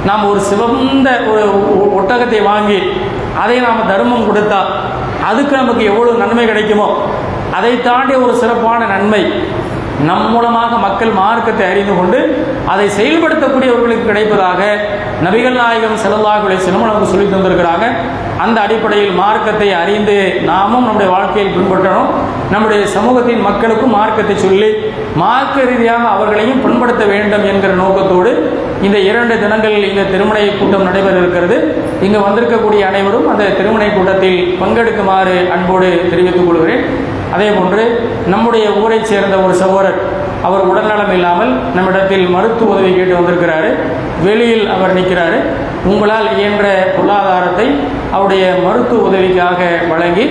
[SPEAKER 1] நாம் ஒரு சிவந்த ஒரு ஒட்டகத்தை வாங்கி அதை நாம் தர்மம் கொடுத்தா அதுக்கு நமக்கு எவ்வளோ நன்மை கிடைக்குமோ அதை தாண்டி ஒரு சிறப்பான நன்மை நம் மூலமாக மக்கள் மார்க்கத்தை அறிந்து கொண்டு அதை செயல்படுத்தக்கூடியவர்களுக்கு கிடைப்பதாக நபிகள் நாயகம் ஸல்லல்லாஹு அலைஹி வஸல்லம் நமக்கு சொல்லி தந்திருக்கிறாங்க. அந்த அடிப்படையில் மார்க்கத்தை அறிந்து நாமும் நம்முடைய வாழ்க்கையில் பின்பற்றணும். நம்முடைய சமூகத்தின் மக்களுக்கும் மார்க்கத்தை சொல்லி மார்க்க ரீதியாக அவர்களையும் பண்படுத்த வேண்டும் என்கிற நோக்கத்தோடு இந்த 2 தினங்கள் இந்த திருமண கூட்டம் நடைபெற இருக்கிறது. இங்கு வந்திருக்கக்கூடிய அனைவரும் அந்த திருமண கூட்டத்தில் பங்கெடுக்குமாறு அன்போடு தெரிவித்துக் கொள்கிறேன். அதே போன்று நம்முடைய ஊரைச் சேர்ந்த ஒரு சகோதரர், அவர் உடல்நலம் இல்லாமல் நம்மிடத்தில் மருத்துவ உதவி கேட்டு வந்திருக்கிறாரு. வெளியில் அவர் நிற்கிறாரு. உங்களால் இயன்ற பொருளாதாரத்தை அவருடைய மருத்துவ உதவிக்காக வழங்கி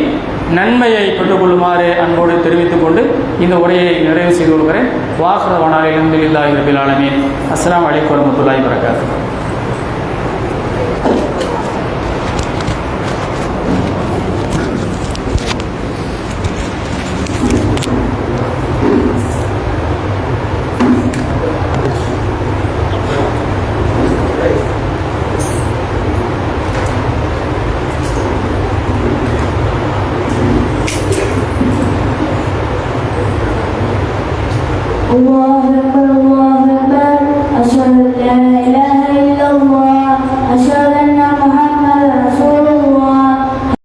[SPEAKER 1] நன்மையை பெற்றுக்கொள்ளுமாறு அன்போடு தெரிவித்துக் கொண்டு இந்த உரையை நிறைவு செய்து கொள்கிறேன். வாஹிரு தஅவானா அல்ஹம்துலில்லாஹி ரப்பில் ஆலமீன். அஸ்ஸலாமு அலைக்கும் வரஹ்மத்துல்லாஹி வபரகாத்துஹு.
[SPEAKER 2] الله أكبر.